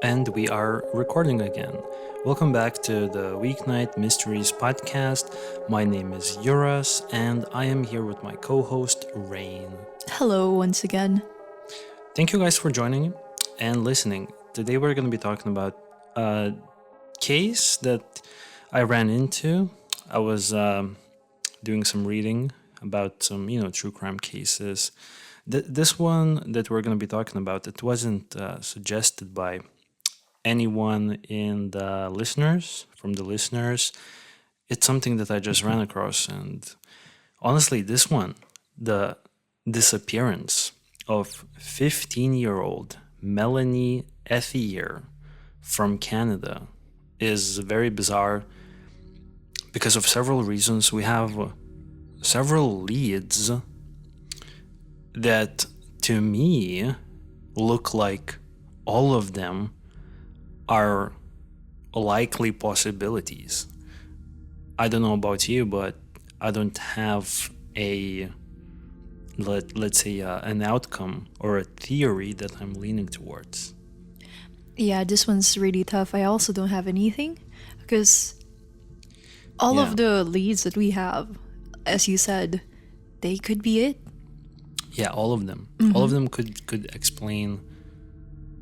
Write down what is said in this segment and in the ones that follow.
And we are recording again. Welcome back to the Weeknight Mysteries podcast. My name is Yuras, and I am here with my co-host, Rain. Hello once again. Thank you guys for joining and listening. Today we're going to be talking about a case that I ran into. I was doing some reading about some, true crime cases. This one that we're going to be talking about, it wasn't suggested by anyone from the listeners. It's something that I just ran across, and honestly, this one, the disappearance of 15-year-old Mélanie Ethier from Canada is very bizarre because of several reasons. We have several leads that, to me, look like all of them are likely possibilities. I don't know about you, but I don't have let's say an outcome or a theory that I'm leaning towards. Yeah, this one's really tough. I also don't have anything because all of the leads that we have, as you said, they could be it. Yeah, all of them. Mm-hmm. All of them could explain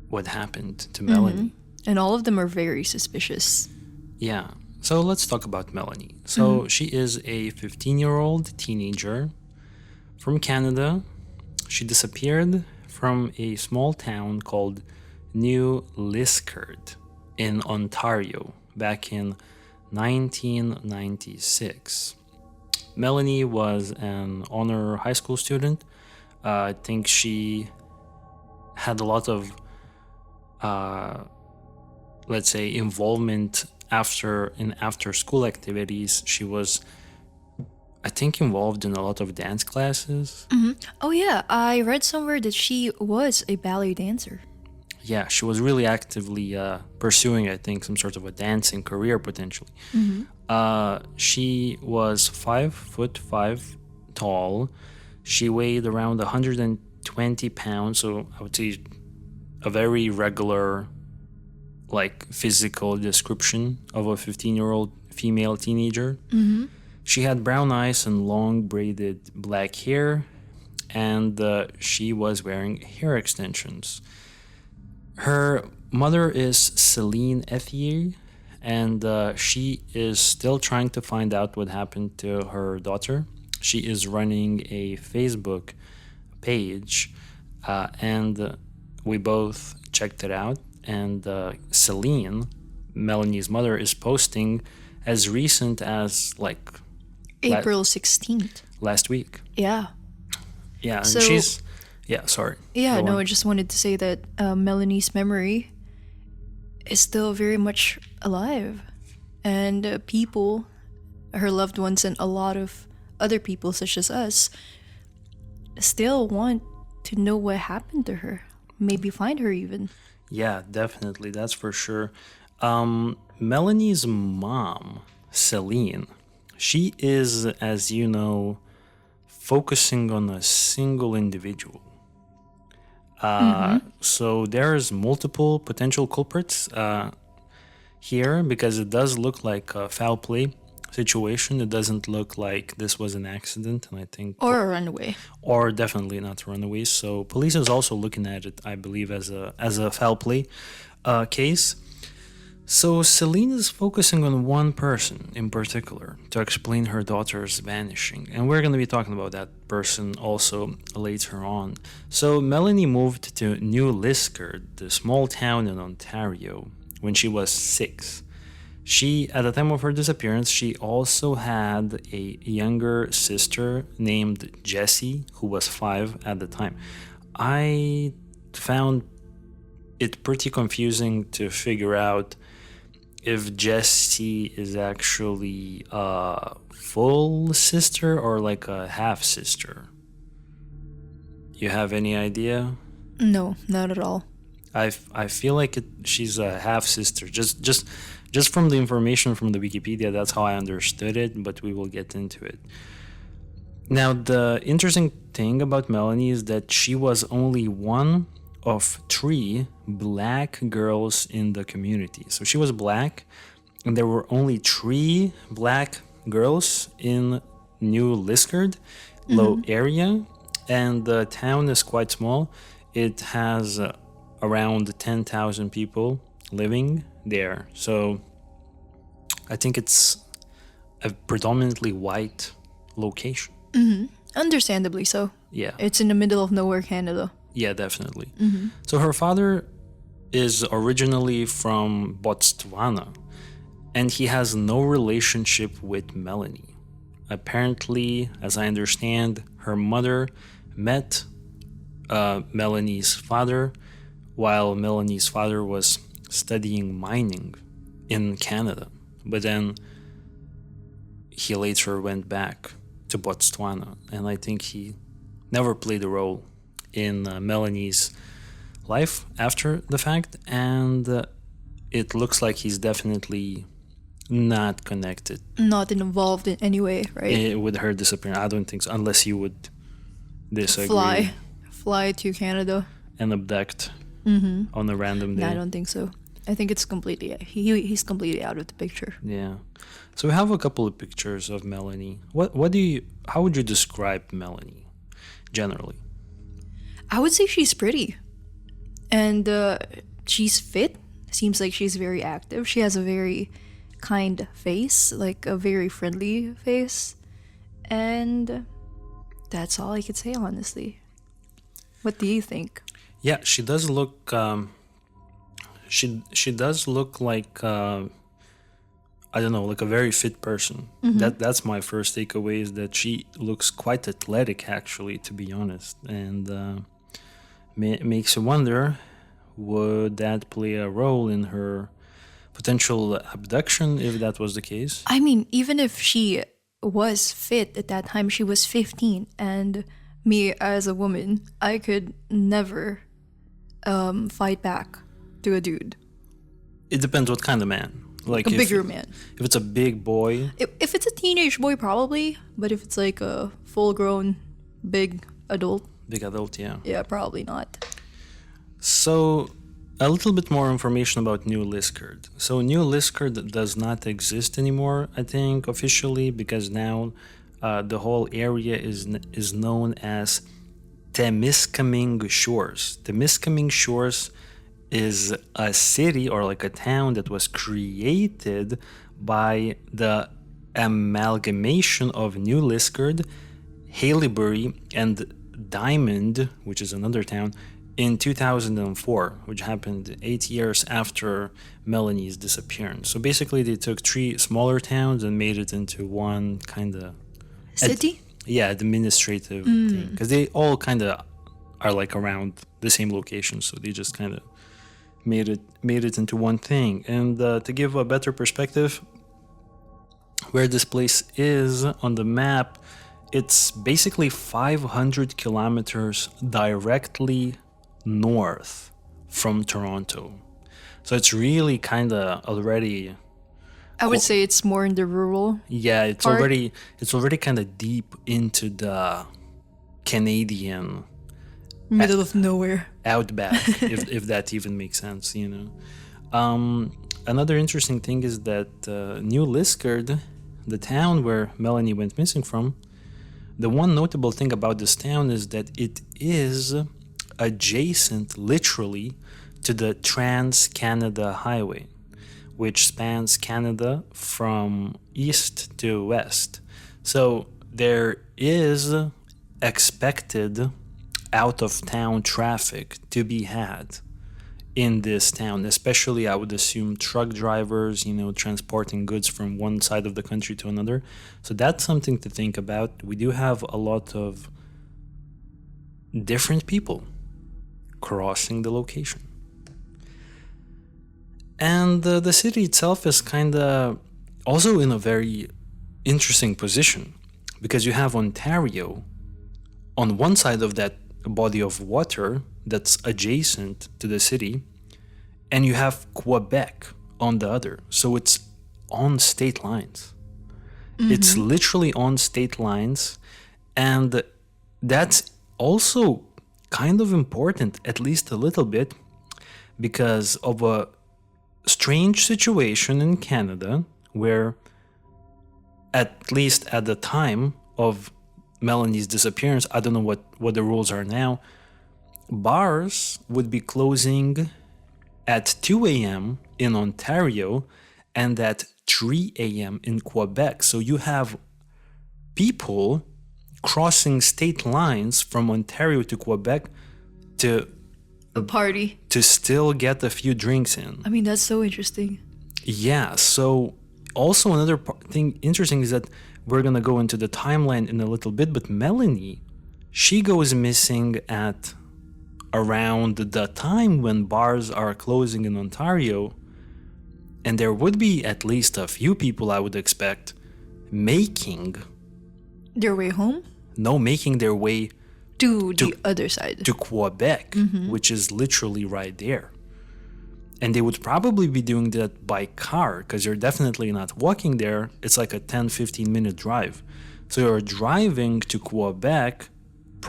what happened to Mélanie. And all of them are very suspicious. Yeah. So let's talk about Mélanie. So she is a 15-year-old teenager from Canada. She disappeared from a small town called New Liskeard in Ontario back in 1996. Mélanie was an honor high school student. I think she had a lot of let's say involvement after school activities. She was, I think, involved in a lot of dance classes. Oh yeah, I read somewhere that she was a ballet dancer. Yeah, she was really actively pursuing, I think, some sort of a dancing career potentially. She was 5'5" tall. She weighed around 120 pounds, so I would say a very regular physical description of a 15-year-old female teenager. She had brown eyes and long braided black hair, and she was wearing hair extensions. Her mother is Céline Ethier, and she is still trying to find out what happened to her daughter. She is running a Facebook page, and we both checked it out. And Céline, Mélanie's mother, is posting as recent as April 16th. Last week. Yeah. Yeah, and so, she's... Yeah, sorry. Yeah, no, I just wanted to say that Mélanie's memory is still very much alive. And people, her loved ones, and a lot of other people such as us, still want to know what happened to her. Maybe find her even. Yeah, definitely. That's for sure. Mélanie's mom, Céline, she is, as you know, focusing on a single individual. So there's multiple potential culprits here, because it does look like a foul play situation. It doesn't look like this was an accident, and I think... Or a runaway. Or definitely not runaways. So police is also looking at it, I believe, as a foul play case. So Céline is focusing on one person in particular to explain her daughter's vanishing, and we're going to be talking about that person also later on. So Mélanie moved to New Liskeard, the small town in Ontario, when she was 6. She, at the time of her disappearance, she also had a younger sister named Jessie, who was 5 at the time. I found it pretty confusing to figure out if Jessie is actually a full sister or like a half sister. You have any idea? No, not at all. I feel like she's a half sister. Just from the information from the Wikipedia, that's how I understood it, but we will get into it. Now, the interesting thing about Mélanie is that she was only one of 3 black girls in the community. So she was black, and there were only 3 black girls in New Liskeard, low area, and the town is quite small. It has around 10,000 people living there. So I think it's a predominantly white location. Understandably so. Yeah. It's in the middle of nowhere, Canada. Yeah, definitely. So her father is originally from Botswana, and he has no relationship with Melanie. Apparently, as I understand, her mother met Melanie's father while Melanie's father was studying mining in Canada. But then he later went back to Botswana, and I think he never played a role in Melanie's life after the fact, and it looks like he's definitely not connected Not involved in any way, right? with her disappearance. I don't think so, unless you would disagree. Fly to Canada. And abduct on a random day. No, I don't think so. I think it's completely he's completely out of the picture. Yeah. So we have a couple of pictures of Melanie. How would you describe Melanie generally? I would say she's pretty. And she's fit. Seems like she's very active. She has a very kind face, like a very friendly face. And that's all I could say, honestly. What do you think? Yeah, she does look she does look like I don't know, like a very fit person. That's my first takeaway, is that she looks quite athletic, actually, to be honest, and makes you wonder, would that play a role in her potential abduction if that was the case? I mean, even if she was fit at that time, she was 15, and me as a woman, I could never fight back to a dude. It depends what kind of man. Like A bigger man. If it's a big boy, If it's a teenage boy, probably. But if it's like a full-grown, big adult, big adult, yeah. yeah, probably not. So, a little bit more information about New Liskeard. So, New Liskeard does not exist anymore, I think, officially, because now the whole area is known as Temiskaming Shores. Temiskaming Shores is a city, or like a town, that was created by the amalgamation of New Liskeard, Haileybury, and Diamond, which is another town, in 2004, which happened 8 years after Melanie's disappearance. So basically, they took 3 smaller towns and made it into one kind of City? administrative thing, because they all kind of are like around the same location, so they just kind of made it into one thing. And to give a better perspective, where this place is on the map, it's basically 500 kilometers directly north from Toronto. So it's really kind of already, I would say it's more in the rural. yeah, it's part. already kind of deep into the Canadian Middle of nowhere. outback, if that even makes sense, you know. Another interesting thing is that New Liskeard, the town where Melanie went missing from, the one notable thing about this town is that it is adjacent, literally, to the Trans-Canada Highway, which spans Canada from east to west. So there is expected out-of-town traffic to be had in this town, especially, I would assume, truck drivers, you know, transporting goods from one side of the country to another. So that's something to think about. We do have a lot of different people crossing the location. And the city itself is kind of also in a very interesting position, because you have Ontario on one side of that body of water that's adjacent to the city, and you have Quebec on the other. So it's on state lines. It's literally on state lines, and that's also kind of important, at least a little bit, because of a strange situation in Canada where, at least at the time of Melanie's disappearance, I don't know what the rules are now, bars would be closing at 2 a.m. in Ontario and at 3 a.m. in Quebec. So you have people crossing state lines from Ontario to Quebec to A party. still get a few drinks in. I mean, that's so interesting. Yeah, so also another thing interesting is that we're going to go into the timeline in a little bit, but Melanie, she goes missing at around the time when bars are closing in Ontario, and there would be at least a few people, I would expect, making Their way home? making their way To the other side. to Quebec, which is literally right there. And they would probably be doing that by car, because you're definitely not walking there. It's like a 10-15 minute drive. So you're driving to Quebec,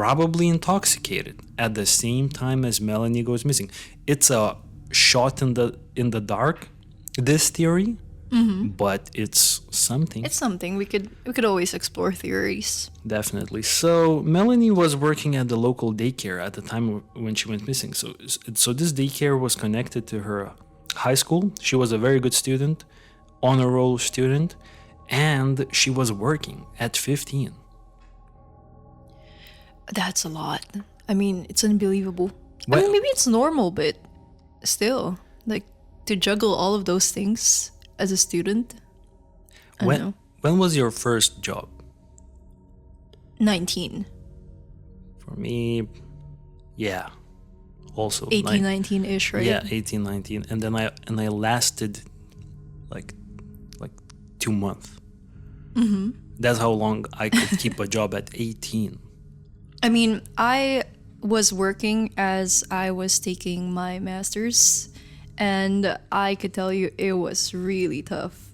probably intoxicated, at the same time as Melanie goes missing. It's a shot in the dark, this theory, but it's something. It's something. We could always explore theories. Definitely. So Melanie was working at the local daycare at the time when she went missing. So this daycare was connected to her high school. She was a very good student, honor roll student, and she was working at 15. That's a lot. I mean, it's unbelievable. I Well- mean, maybe it's normal, but still, like, to juggle all of those things as a student. I don't know. When was your first job? 19. For me, yeah. Also 18, 19-ish, right? Yeah, 18, 19. And then I lasted like 2 months. That's how long I could keep a job at 18. I mean, I was working as I was taking my master's, and I could tell you it was really tough.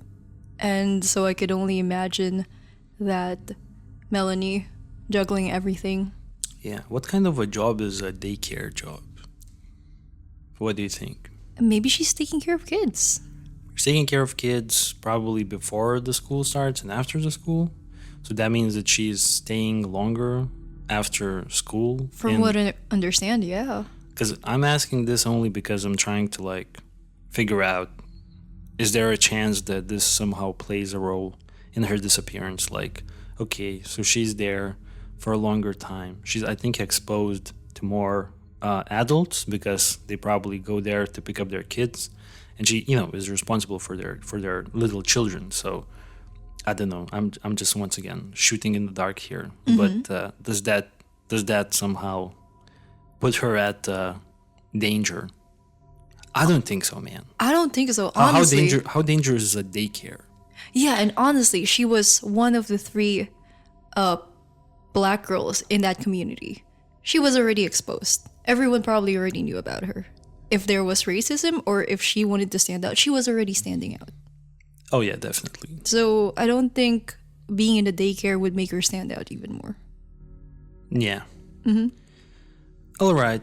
And so I could only imagine that Melanie juggling everything. Yeah. What kind of a job is a daycare job? What do you think? Maybe she's taking care of kids. She's taking care of kids probably before the school starts and after the school. So that means that she's staying longer after school. From what I understand, yeah. Because I'm asking this only because I'm trying to figure out, is there a chance that this somehow plays a role in her disappearance? Okay, so she's there for a longer time. She's, I think, exposed to more adults because they probably go there to pick up their kids, and she, is responsible for their little children. So I don't know. I'm just once again shooting in the dark here. But does that somehow put her at danger? I don't think so, man. I don't think so, honestly. How dangerous is a daycare? Yeah, and honestly, she was one of the 3 black girls in that community. She was already exposed. Everyone probably already knew about her. If there was racism or if she wanted to stand out, she was already standing out. Oh yeah, definitely. So I don't think being in the daycare would make her stand out even more. Yeah. All right.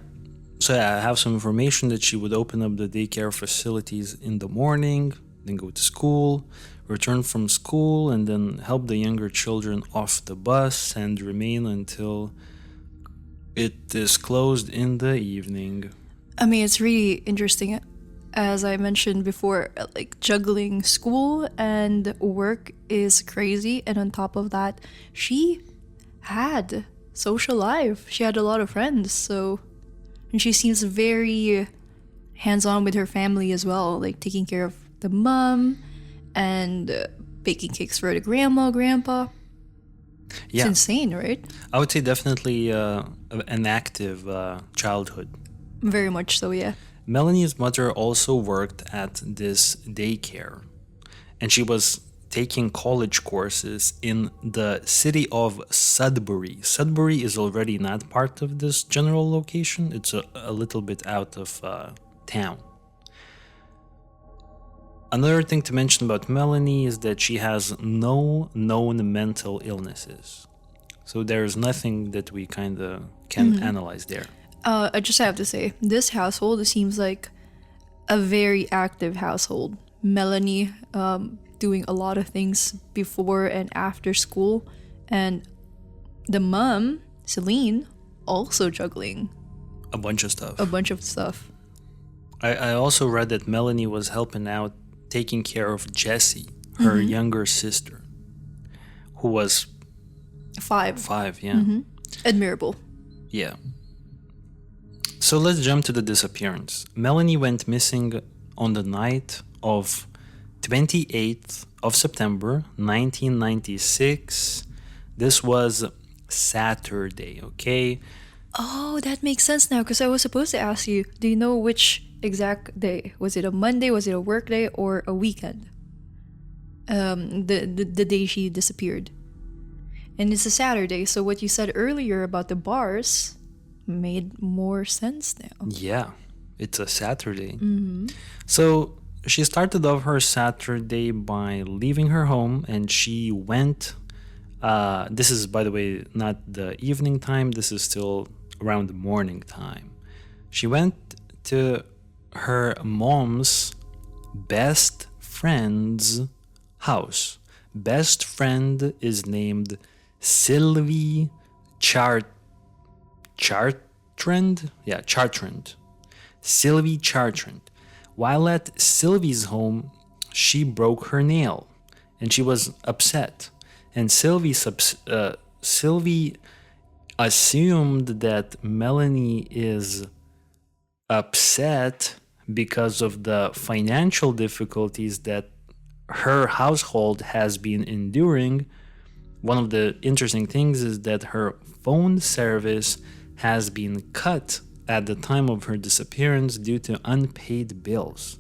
So yeah, I have some information that she would open up the daycare facilities in the morning, then go to school, return from school, and then help the younger children off the bus and remain until it is closed in the evening. I mean, it's really interesting. As I mentioned before, juggling school and work is crazy. And on top of that, she had social life. She had a lot of friends. And she seems very hands-on with her family as well, taking care of the mom and baking cakes for the grandma, grandpa. Yeah. It's insane, right? I would say definitely an active childhood. Very much so, yeah. Melanie's mother also worked at this daycare, and she was taking college courses in the city of Sudbury. Sudbury is already not part of this general location. It's a little bit out of town. Another thing to mention about Melanie is that she has no known mental illnesses. So there's nothing that we kind of can analyze there. I just have to say, this household seems like a very active household. Melanie doing a lot of things before and after school, and the mom, Celine, also juggling A bunch of stuff. a bunch of stuff. I also read that Melanie was helping out taking care of Jessie, her younger sister, who was 5. 5, yeah. Admirable. Yeah. So let's jump to the disappearance. Melanie went missing on the night of 28th of September 1996. This was Saturday, okay? Oh, that makes sense now, because I was supposed to ask you, do you know which exact day? Was it a Monday, was it a work day, or a weekend? The day she disappeared. And it's a Saturday, so what you said earlier about the bars made more sense now. Yeah, it's a Saturday. So she started off her Saturday by leaving her home, and she went. This is, by the way, not the evening time. This is still around the morning time. She went to her mom's best friend's house. Best friend is named Sylvie Chartrand? Yeah, Chartrand. Sylvie Chartrand. While at Sylvie's home, she broke her nail, and she was upset. And Sylvie assumed that Melanie is upset because of the financial difficulties that her household has been enduring. One of the interesting things is that her phone service has been cut at the time of her disappearance due to unpaid bills.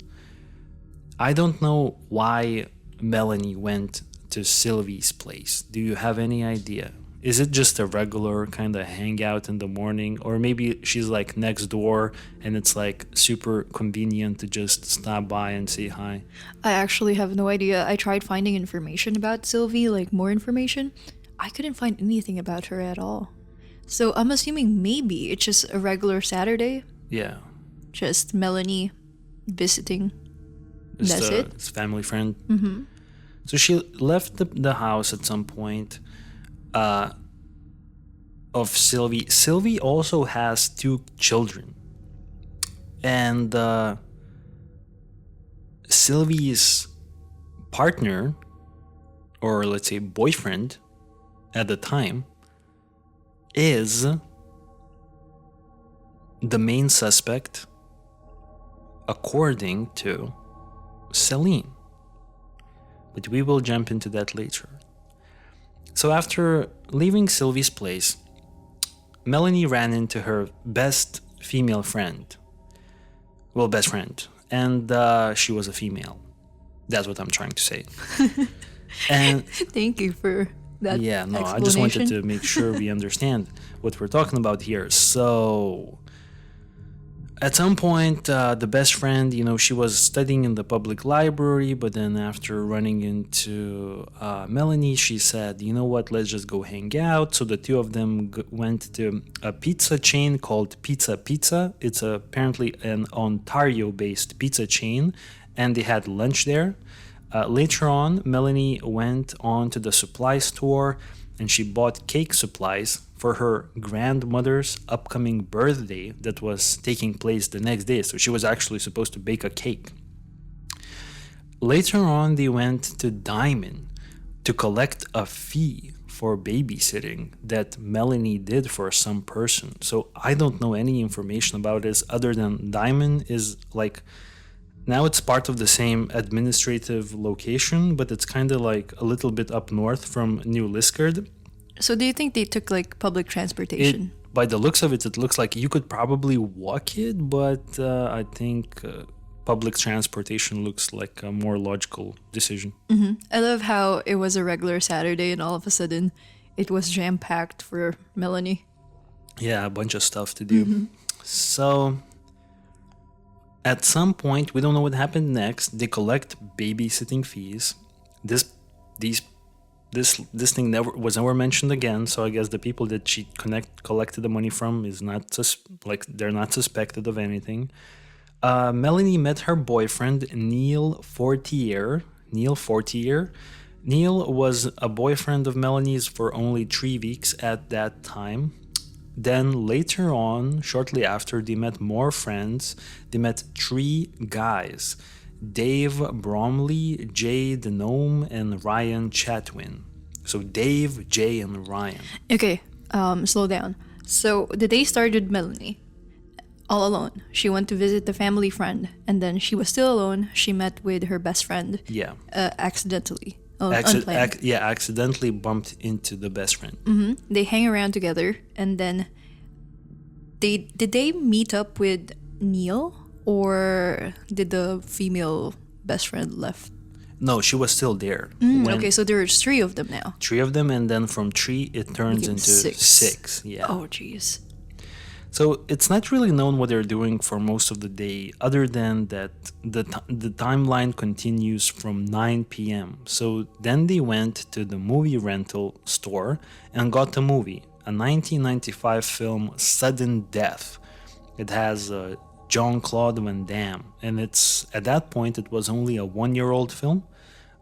I don't know why Melanie went to Sylvie's place. Do you have any idea? Is it just a regular kind of hangout in the morning? Or maybe she's like next door and it's like super convenient to just stop by and say hi? I actually have no idea. I tried finding information about Sylvie, like more information. I couldn't find anything about her at all. So I'm assuming maybe it's just a regular Saturday. Yeah. Just Melanie visiting. That's it? It's family friend. Mm-hmm. So she left the house at some point of Sylvie. Sylvie also has 2 children. And Sylvie's partner, or let's say boyfriend at the time, is the main suspect according to Celine. But we will jump into that later. So after leaving Sylvie's place, Melanie ran into her best female friend. Well, best friend. And she was a female. That's what I'm trying to say. And Thank you for that. yeah, no, I just wanted to make sure we understand what we're talking about here. So at some point, the best friend, she was studying in the public library, but then after running into Melanie, she said, you know what, let's just go hang out. So the 2 of them went to a pizza chain called Pizza Pizza. It's apparently an Ontario-based pizza chain, and they had lunch there. Later on, Melanie went on to the supply store and she bought cake supplies for her grandmother's upcoming birthday that was taking place the next day. So she was actually supposed to bake a cake. Later on, they went to Diamond to collect a fee for babysitting that Melanie did for some person. So I don't know any information about this other than Diamond is like... Now it's part of the same administrative location, but it's kind of like a little bit up north from New Liskeard. So do you think they took like public transportation? By the looks of it, it looks like you could probably walk it, but I think public transportation looks like a more logical decision. I love how it was a regular Saturday and all of a sudden it was jam-packed for Melanie. Yeah, a bunch of stuff to do. So... at some point, we don't know what happened next. They collect babysitting fees. These This thing never mentioned again. So I guess the people that she collected the money from is not they're not suspected of anything. Melanie met her boyfriend Neil Fortier. Neil was a boyfriend of Melanie's for only 3 weeks at that time. Then later on, shortly after, they met more friends. They met 3 guys: Dave Bromley, Jay the Gnome, and Ryan Chatwin. So Dave, Jay, and Ryan. Okay, slow down. So the day started with Melanie, all alone. She went to visit the family friend, and then she was still alone. She met with her best friend. Yeah. Accidentally. Unplanned. Accidentally bumped into the best friend. They hang around together, and then did they meet up with Neil, or did the female best friend left? No, she was still there. Okay, so there's 3 of them now. 3 of them, and then from 3 it turns Became into 6. Yeah. Oh, jeez. So it's not really known what they're doing for most of the day, other than that the timeline continues from 9 p.m. So then they went to the movie rental store and got the movie, a 1995 film, Sudden Death. It has Jean-Claude Van Damme, and at that point it was only a 1-year-old film,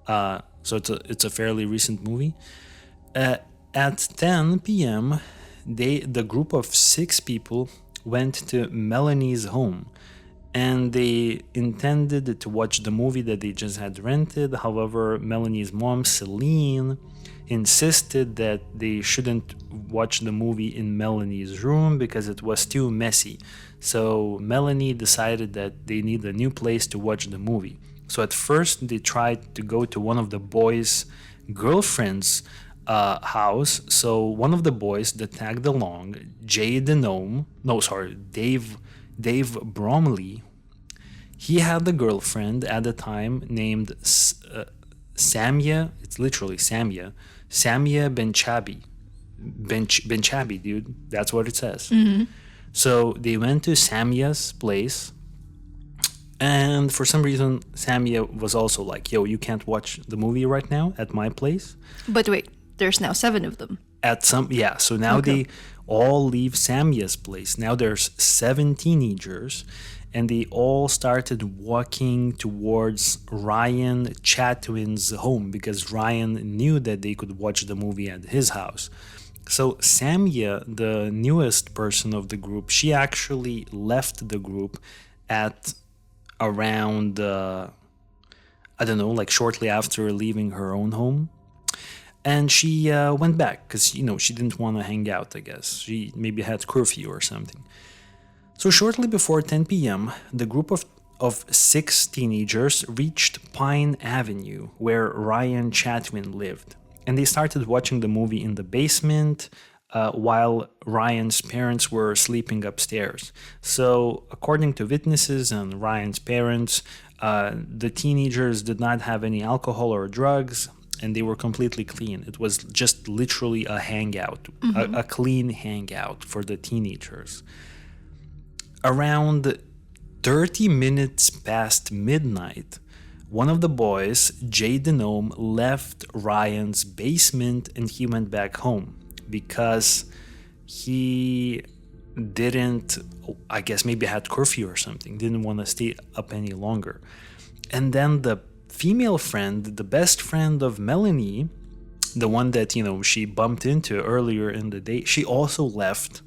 so it's a fairly recent movie. At 10 p.m. the group of 6 people went to Melanie's home, and they intended to watch the movie that they just had rented. However, Melanie's mom, Celine, insisted that they shouldn't watch the movie in Melanie's room because it was too messy. So Melanie decided that they need a new place to watch the movie. So at first they tried to go to one of the boys' girlfriends' house. So one of the boys that tagged along, Dave Bromley, he had a girlfriend at the time named Samia. It's literally Samia Benchabi, dude. That's what it says. So they went to Samia's place, and for some reason Samia was also like, yo, you can't watch the movie right now at my place. But wait, there's now 7 of them. So now they all leave Samia's place. Now there's 7 teenagers, and they all started walking towards Ryan Chatwin's home because Ryan knew that they could watch the movie at his house. So Samia, the newest person of the group, she actually left the group at around shortly after leaving her own home. And she went back because, she didn't want to hang out, I guess. She maybe had curfew or something. So shortly before 10 p.m., the group of 6 teenagers reached Pine Avenue, where Ryan Chatwin lived. And they started watching the movie in the basement while Ryan's parents were sleeping upstairs. So according to witnesses and Ryan's parents, the teenagers did not have any alcohol or drugs, and they were completely clean. It was just literally a hangout, a clean hangout for the teenagers. Around 30 minutes past midnight, one of the boys, Jay the Gnome, left Ryan's basement and he went back home because he didn't, I guess maybe had curfew or something, didn't want to stay up any longer. And then the female friend, the best friend of Melanie, the one that, she bumped into earlier in the day, she also left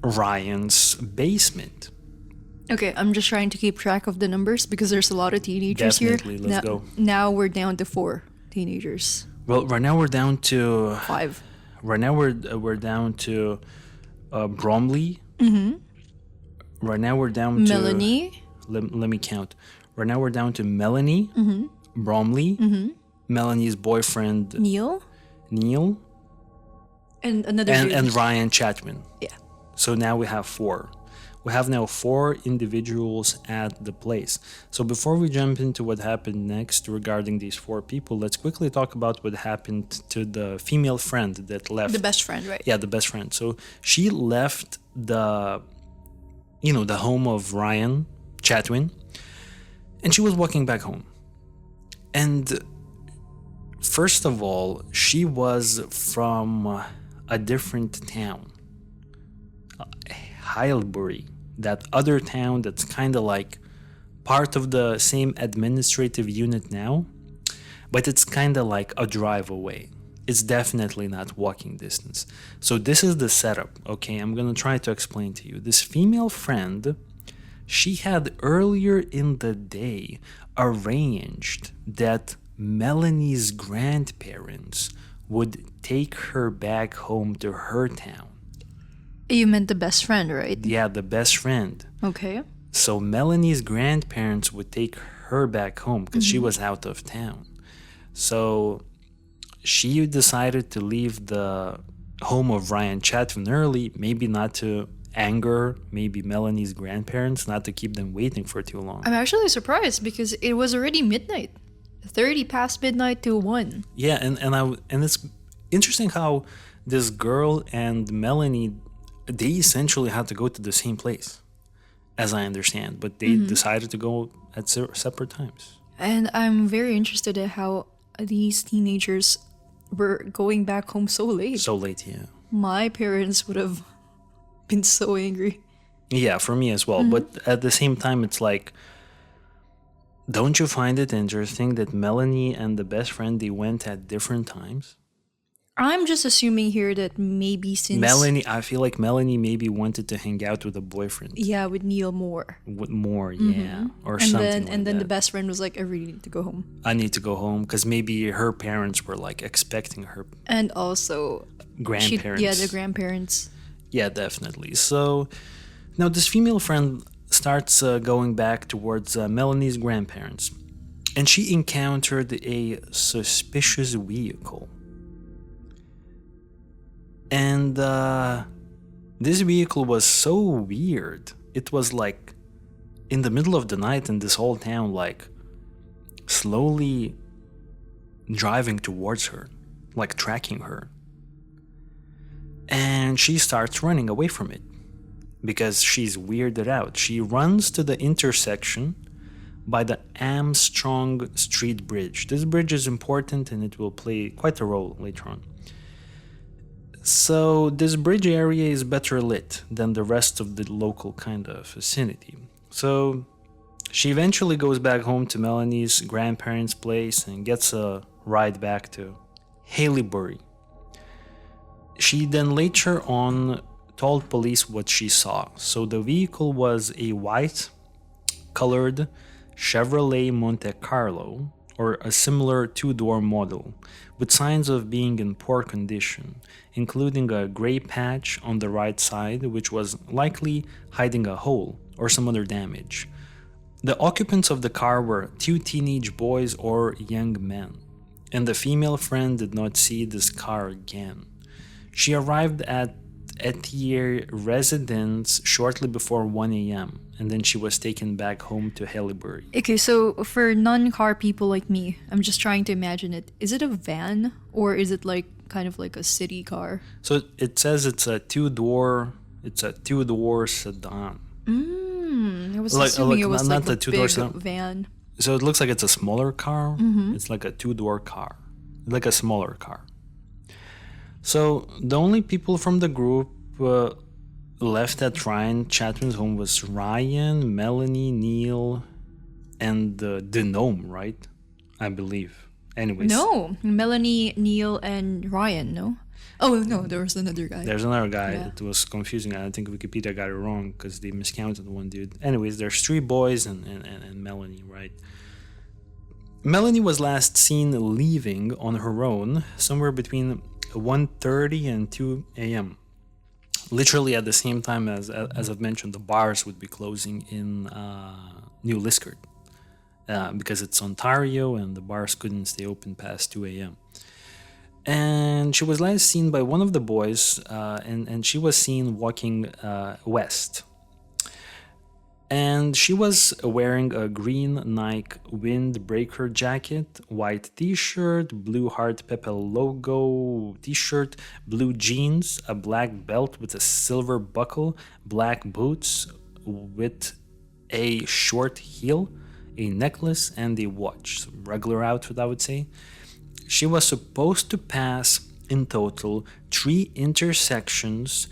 Ryan's basement. Okay, I'm just trying to keep track of the numbers because there's a lot of teenagers Definitely, here. let's go. Now we're down to 4 teenagers. Well, right now we're down to 5. Right now we're down to Bromley. Right now we're down to Melanie. Let me count. Right now we're down to Melanie, Bromley, Melanie's boyfriend Neil, and another dude. and Ryan Chatwin. Yeah. So now we have 4. We have now 4 individuals at the place. So before we jump into what happened next regarding these 4 people, let's quickly talk about what happened to the female friend that left. The best friend, right? Yeah, the best friend. So she left the home of Ryan Chatwin, and she was walking back home. And First of all, she was from a different town, Haileybury, that other town that's kind of like part of the same administrative unit now, but it's kind of like a drive away. It's definitely not walking distance. So this is the setup, okay? I'm gonna try to explain to you. This female friend, she had earlier in the day arranged that Melanie's grandparents would take her back home to her town. You meant the best friend, right? Yeah, the best friend. Okay. So Melanie's grandparents would take her back home because she was out of town. So she decided to leave the home of Ryan Chatwin early, maybe not to anger maybe Melanie's grandparents, not to keep them waiting for too long. I'm actually surprised because it was already midnight. 30 past midnight to 1. Yeah, and it's interesting how this girl and Melanie, they essentially had to go to the same place, as I understand, but they decided to go at separate times. And I'm very interested in how these teenagers were going back home so late. So late, yeah. My parents would have been so angry. Yeah, for me as well. But at the same time, it's like, don't you find it interesting that Melanie and the best friend, they went at different times? I'm just assuming here that maybe since Melanie, I feel like Melanie maybe wanted to hang out with a boyfriend. yeah, with Neil more. With more, yeah, or And something then like and then that. the best friend was like, I really need to go home. I need to go home because maybe her parents were like expecting her And also grandparents. yeah, the grandparents. Yeah, definitely. So now this female friend starts going back towards Melanie's grandparents, and she encountered a suspicious vehicle. And this vehicle was so weird. It was like in the middle of the night in this whole town, like slowly driving towards her, like tracking her. And she starts running away from it because she's weirded out. She runs to the intersection by the Armstrong Street Bridge. This bridge is important and it will play quite a role later on. So this bridge area is better lit than the rest of the local kind of vicinity. So she eventually goes back home to Melanie's grandparents' place and gets a ride back to Haileybury. She then later on told police what she saw. So the vehicle was a white colored Chevrolet Monte Carlo, or a similar two-door model, with signs of being in poor condition, including a gray patch on the right side, which was likely hiding a hole or some other damage. The occupants of the car were two teenage boys or young men, and the female friend did not see this car again. She arrived at Ethier residence shortly before 1 a.m., and then she was taken back home to Haileybury. Okay, so for non-car people like me, I'm just trying to imagine it. Is it a van or is it like kind of like a city car? So it says it's a two-door sedan. I was Like- assuming like, it was not like the a two-door big sedan. van. So it looks like it's a smaller car. It's like a two-door car, like a smaller car. So the only people from the group left at Ryan Chatwin's home was Ryan, Melanie, Neil, and the gnome, right? I believe. Anyways. No, Melanie, Neil, and Ryan, no? Oh, no, there was another guy. There's another guy. Yeah. It was confusing. I think Wikipedia got it wrong because they miscounted one dude. Anyways, there's three boys and Melanie, right? Melanie was last seen leaving on her own somewhere between 1:30 and 2 a.m. Literally at the same time as I've mentioned, the bars would be closing in New Liskeard because it's Ontario and the bars couldn't stay open past 2 a.m. And she was last seen by one of the boys, and she was seen walking west. And she was wearing a green Nike windbreaker jacket, white t-shirt, blue Heart Pepper logo t-shirt, blue jeans, a black belt with a silver buckle, black boots with a short heel, a necklace, and a watch. So regular outfit, I would say. She was supposed to pass in total 3 intersections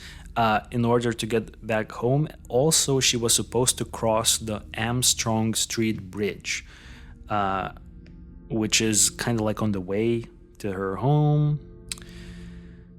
in order to get back home. Also, she was supposed to cross the Armstrong Street Bridge, which is kind of like on the way to her home.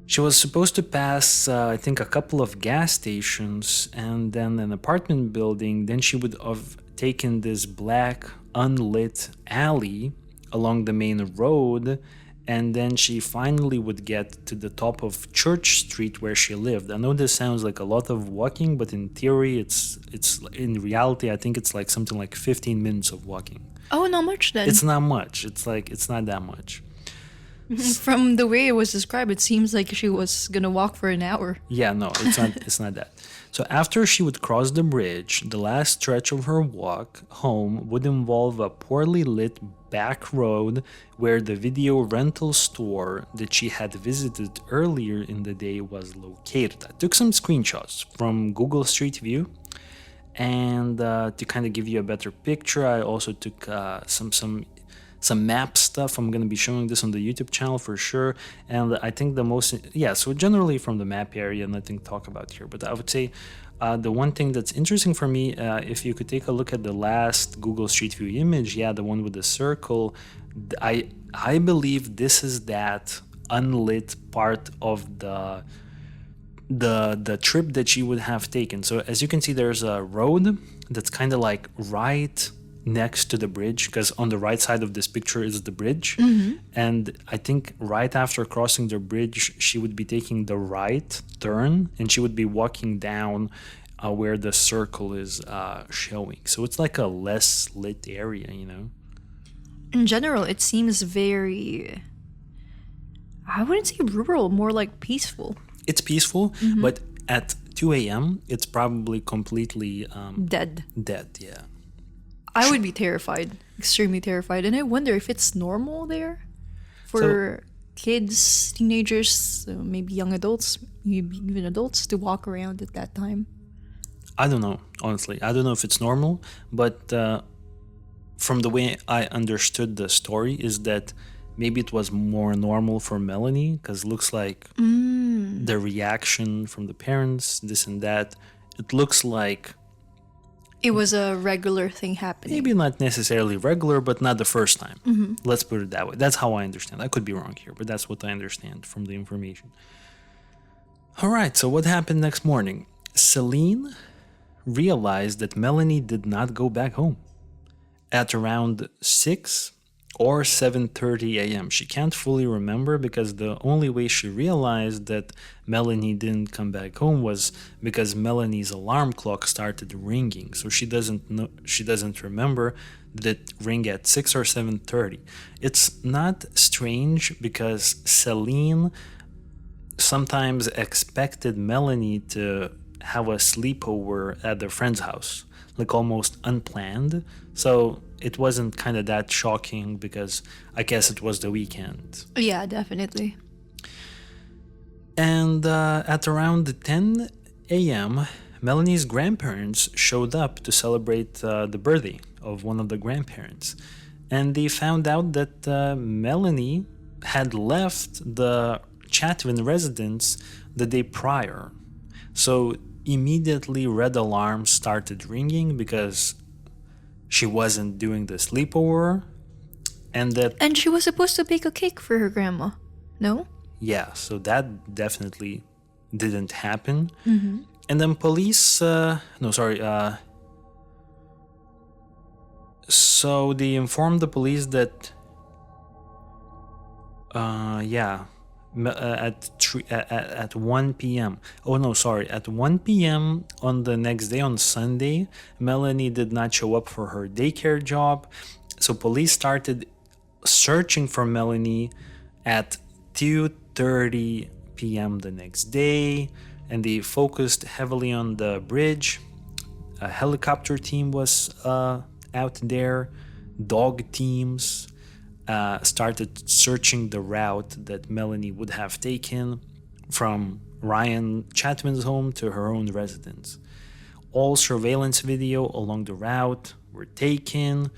She was supposed to pass, I think, a couple of gas stations and then an apartment building. Then she would have taken this black, unlit alley along the main road, and then she finally would get to the top of Church Street where she lived. I know this sounds like a lot of walking, but in theory, it's in reality, I think it's like something like 15 minutes of walking. Oh, not much then. It's not much. It's not that much. From the way it was described, it seems like she was gonna walk for an hour. Yeah, no, it's not. It's not that. So after she would cross the bridge, the last stretch of her walk home would involve a poorly lit back road where the video rental store that she had visited earlier in the day was located. I took some screenshots from Google Street View, and to kind of give you a better picture, I also took some map stuff. I'm going to be showing this on the YouTube channel for sure. And I think so generally from the map area, nothing to talk about here. But I would say the one thing that's interesting for me, if you could take a look at the last Google Street View image, the one with the circle, I believe this is that unlit part of the trip that she would have taken. So as you can see, there's a road that's kind of like right next to the bridge, because on the right side of this picture is the bridge. And I think right after crossing the bridge, she would be taking the right turn and she would be walking down where the circle is showing. So it's like a less lit area, you know. In general, it seems very, I wouldn't say rural, more like peaceful. It's peaceful, but at 2 a.m. it's probably completely Dead. Yeah. I would be terrified, extremely terrified. And I wonder if it's normal there for kids, teenagers, maybe young adults, maybe even adults to walk around at that time. I don't know, honestly. I don't know if it's normal, but from the way I understood the story is that maybe it was more normal for Melanie, because it looks like the reaction from the parents, this and that, it looks like It was a regular thing happening. maybe not necessarily regular, but not the first time. Let's put it that way. That's how I understand. I could be wrong here, but that's what I understand from the information. All right, so what happened next morning? Celine realized that Melanie did not go back home at around 6 or 7:30 a.m. She can't fully remember, because the only way she realized that Melanie didn't come back home was because Melanie's alarm clock started ringing. So she doesn't remember that ring at 6 or 7:30. It's not strange, because Celine sometimes expected Melanie to have a sleepover at their friend's house, like almost unplanned. So it wasn't kind of that shocking, because I guess it was the weekend. Yeah, definitely. And at around 10 a.m., Melanie's grandparents showed up to celebrate the birthday of one of the grandparents. And they found out that Melanie had left the Chatwin residence the day prior. So immediately red alarms started ringing, because she wasn't doing the sleepover, And she was supposed to bake a cake for her grandma, no? yeah, so that definitely didn't happen. And then police so they informed the police that at 1 p.m. At 1 p.m. on the next day, on Sunday, Melanie did not show up for her daycare job. So police started searching for Melanie at 2:30 p.m. the next day, and they focused heavily on the bridge. A helicopter team was out there, dog teams started searching the route that Melanie would have taken from Ryan Chatwin's home to her own residence. All surveillance video along the route were taken.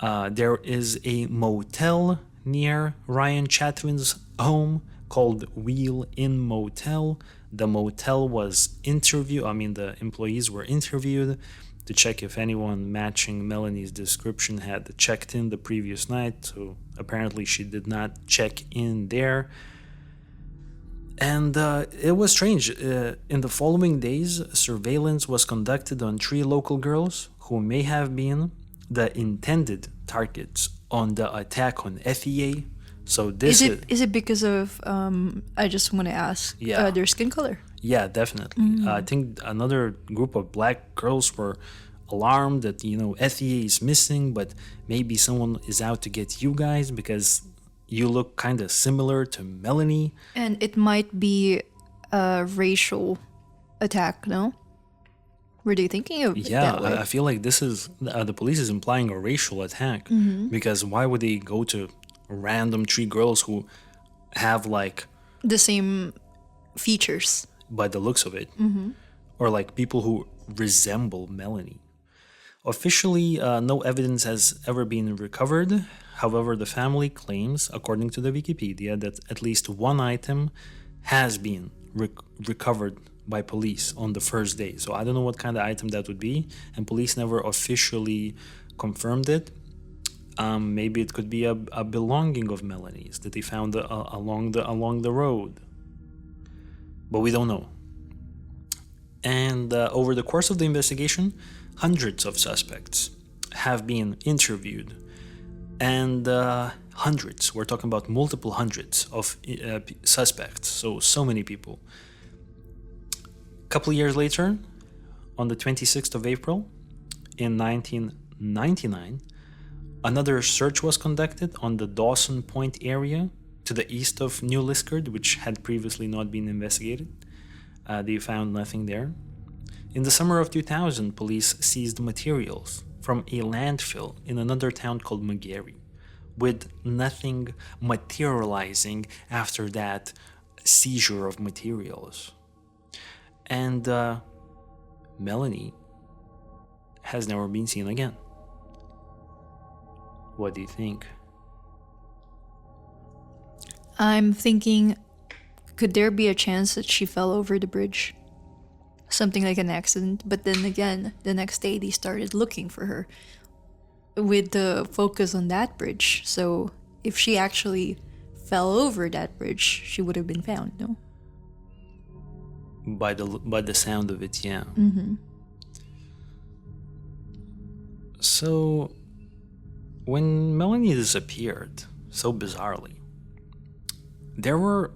There is a motel near Ryan Chatwin's home called Wheel Inn Motel. The motel was the employees were interviewed to check if anyone matching Melanie's description had checked in the previous night. So apparently she did not check in there. And it was strange. In the following days, surveillance was conducted on 3 local girls who may have been the intended targets on the attack on Ethier. So this is it because of I just want to ask their skin color? Yeah, definitely. I think another group of black girls were alarmed that Ethier is missing, but maybe someone is out to get you guys because you look kind of similar to Melanie. And it might be a racial attack, no? Were they thinking of it that way? I feel like this is the police is implying a racial attack because why would they go to random 3 girls who have like the same features by the looks of it, or like people who resemble Melanie? Officially, no evidence has ever been recovered. However, the family claims, according to the Wikipedia, that at least one item has been recovered by police on the first day. So I don't know what kind of item that would be, and police never officially confirmed it. Maybe it could be a belonging of Melanie's that they found along the road, but we don't know. And over the course of the investigation, hundreds of suspects have been interviewed, and hundreds, we're talking about multiple hundreds of suspects, so many people. A couple of years later, on the 26th of April in 1999, another search was conducted on the Dawson Point area to the east of New Liskeard, which had previously not been investigated. They found nothing there. In the summer of 2000, police seized materials from a landfill in another town called McGarry, with nothing materializing after that seizure of materials. And Melanie has never been seen again. What do you think? I'm thinking, could there be a chance that she fell over the bridge? Something like an accident, but then again, the next day they started looking for her with the focus on that bridge. So if she actually fell over that bridge, she would have been found, no? By the sound of it, yeah. So when Melanie disappeared so bizarrely, there were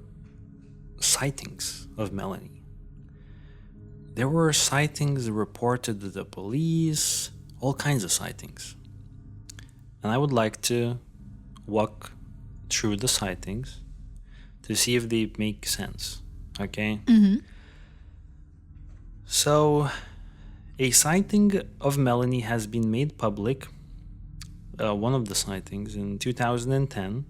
sightings of Melanie. There were sightings reported to the police, all kinds of sightings. And I would like to walk through the sightings to see if they make sense, okay? So, a sighting of Melanie has been made public, one of the sightings in 2010.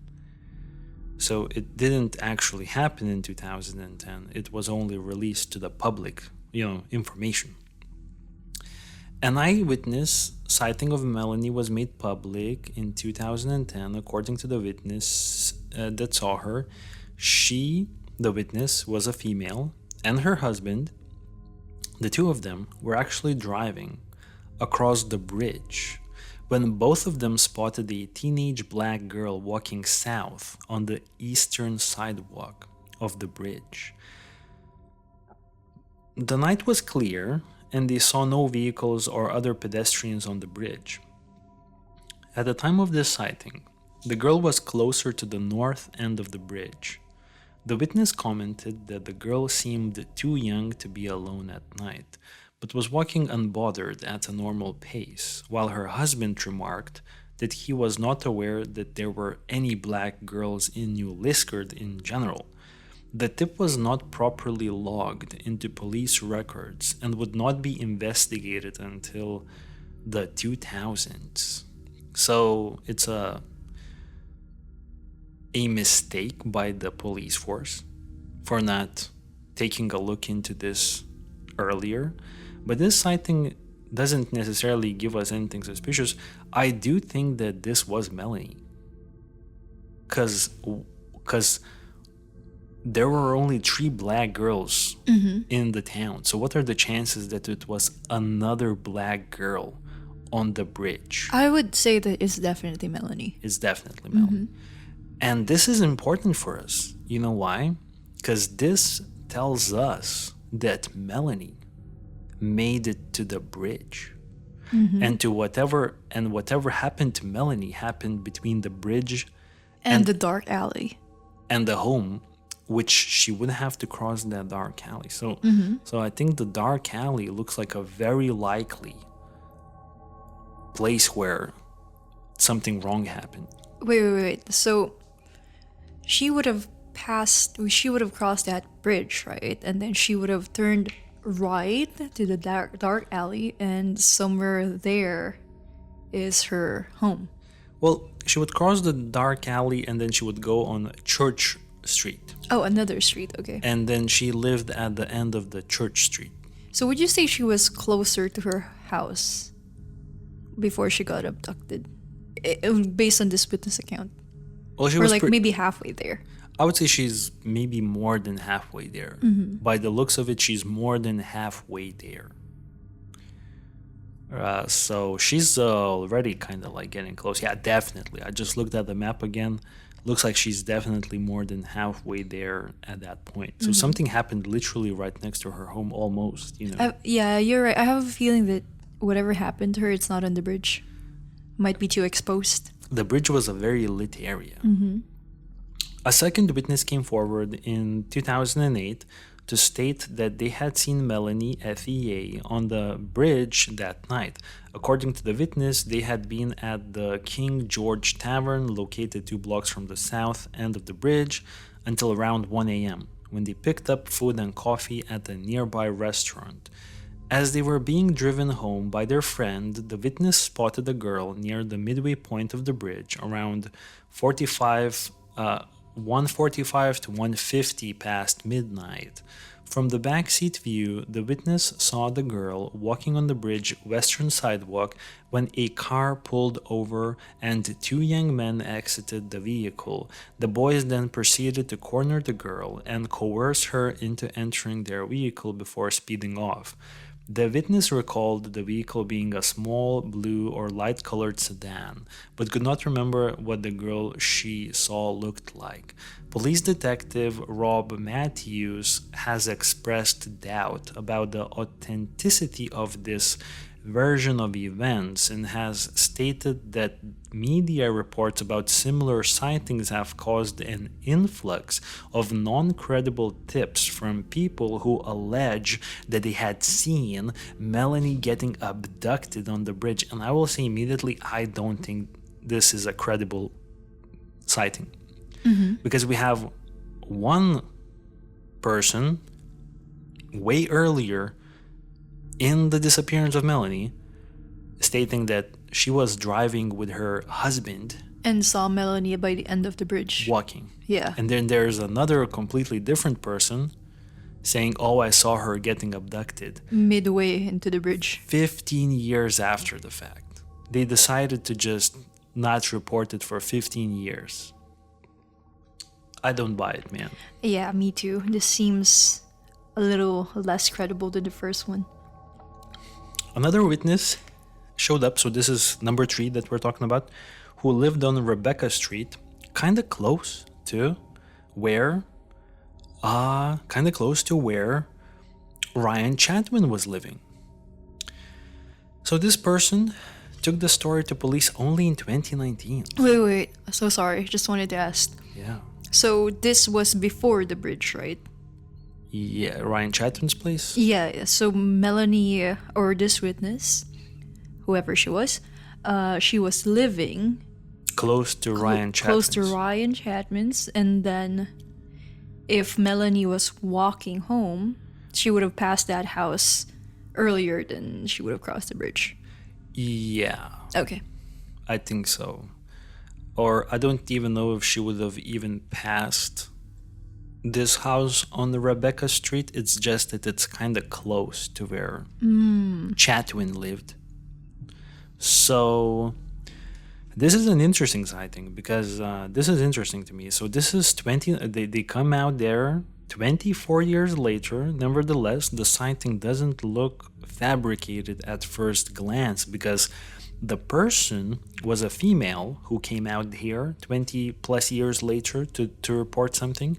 So it didn't actually happen in 2010. It was only released to the public, information. An eyewitness sighting of Melanie was made public in 2010, according to the witness that saw her. She, the witness, was a female, and her husband, the two of them, were actually driving across the bridge when both of them spotted a teenage black girl walking south on the eastern sidewalk of the bridge. The night was clear, and they saw no vehicles or other pedestrians on the bridge. At the time of this sighting, the girl was closer to the north end of the bridge. The witness commented that the girl seemed too young to be alone at night, but was walking unbothered at a normal pace, while her husband remarked that he was not aware that there were any black girls in New Liskeard in general. The tip was not properly logged into police records and would not be investigated until the 2000s. So it's a mistake by the police force for not taking a look into this earlier. But this sighting doesn't necessarily give us anything suspicious. I do think that this was Melanie. because there were only 3 black girls in the town. So what are the chances that it was another black girl on the bridge? I would say that it's definitely Melanie. It's definitely Melanie. And this is important for us. You know why? Because this tells us that Melanie made it to the bridge. And to whatever happened to Melanie happened between the bridge And the dark alley. and the home, which she would have to cross that dark alley. So I think the dark alley looks like a very likely place where something wrong happened. Wait. So she would have crossed that bridge, right? And then she would have turned right to the dark alley, and somewhere there is her home. Well, she would cross the dark alley and then she would go on Church Street. Oh, another street, okay. And then she lived at the end of the Church Street. So would you say she was closer to her house before she got abducted? Based on this witness account. Well, she Or was like maybe halfway there. I would say she's maybe more than halfway there. By the looks of it, she's more than halfway there. So she's already kind of like getting close. Yeah, definitely. I just looked at the map again. Looks like she's definitely more than halfway there at that point. So something happened literally right next to her home almost, you know. Yeah, you're right. I have a feeling that whatever happened to her, it's not on the bridge. Might be too exposed. The bridge was a very lit area. A second witness came forward in 2008 to state that they had seen Mélanie Ethier on the bridge that night. According to the witness, they had been at the King George Tavern, located 2 blocks from the south end of the bridge, until around 1 a.m., when they picked up food and coffee at a nearby restaurant. As they were being driven home by their friend, the witness spotted a girl near the midway point of the bridge around 1:45 to 1:50 past midnight. From the backseat view, the witness saw the girl walking on the bridge western sidewalk when a car pulled over and 2 young men exited the vehicle. The boys then proceeded to corner the girl and coerce her into entering their vehicle before speeding off. The witness recalled the vehicle being a small blue or light-colored sedan, but could not remember what the girl she saw looked like. Police detective Rob Matthews has expressed doubt about the authenticity of this version of events and has stated that media reports about similar sightings have caused an influx of non-credible tips from people who allege that they had seen Mélanie getting abducted on the bridge. And I will say immediately, I don't think this is a credible sighting. Because we have one person way earlier in the disappearance of Mélanie stating that she was driving with her husband And saw Melanie by the end of the bridge. walking. Yeah. And then there's another completely different person saying, oh, I saw her getting abducted Midway into the bridge. 15 years after the fact. They decided to just not report it for 15 years. I don't buy it, man. Yeah, me too. This seems a little less credible than the first one. Another witness showed up, so this is number 3 that we're talking about, who lived on Rebecca Street, kind of close to where Ryan Chatwin was living. So this person took the story to police only in 2019. Wait. So sorry. Just wanted to ask. Yeah. So this was before the bridge, right? Yeah, Ryan Chatwin's place? Yeah. So Melanie, or this witness, whoever she was living Close to Ryan Chatwin's. close to Ryan Chatwin's, and then if Melanie was walking home, she would have passed that house earlier than she would have crossed the bridge. Yeah, Okay. I think so. Or I don't even know if she would have even passed this house on the Rebecca Street. It's just that it's kind of close to where Chatwin lived. So This is an interesting sighting because this is interesting to me. So this is 20, they come out there 24 years later. Nevertheless, the sighting doesn't look fabricated at first glance because the person was a female who came out here 20 plus years later to report something.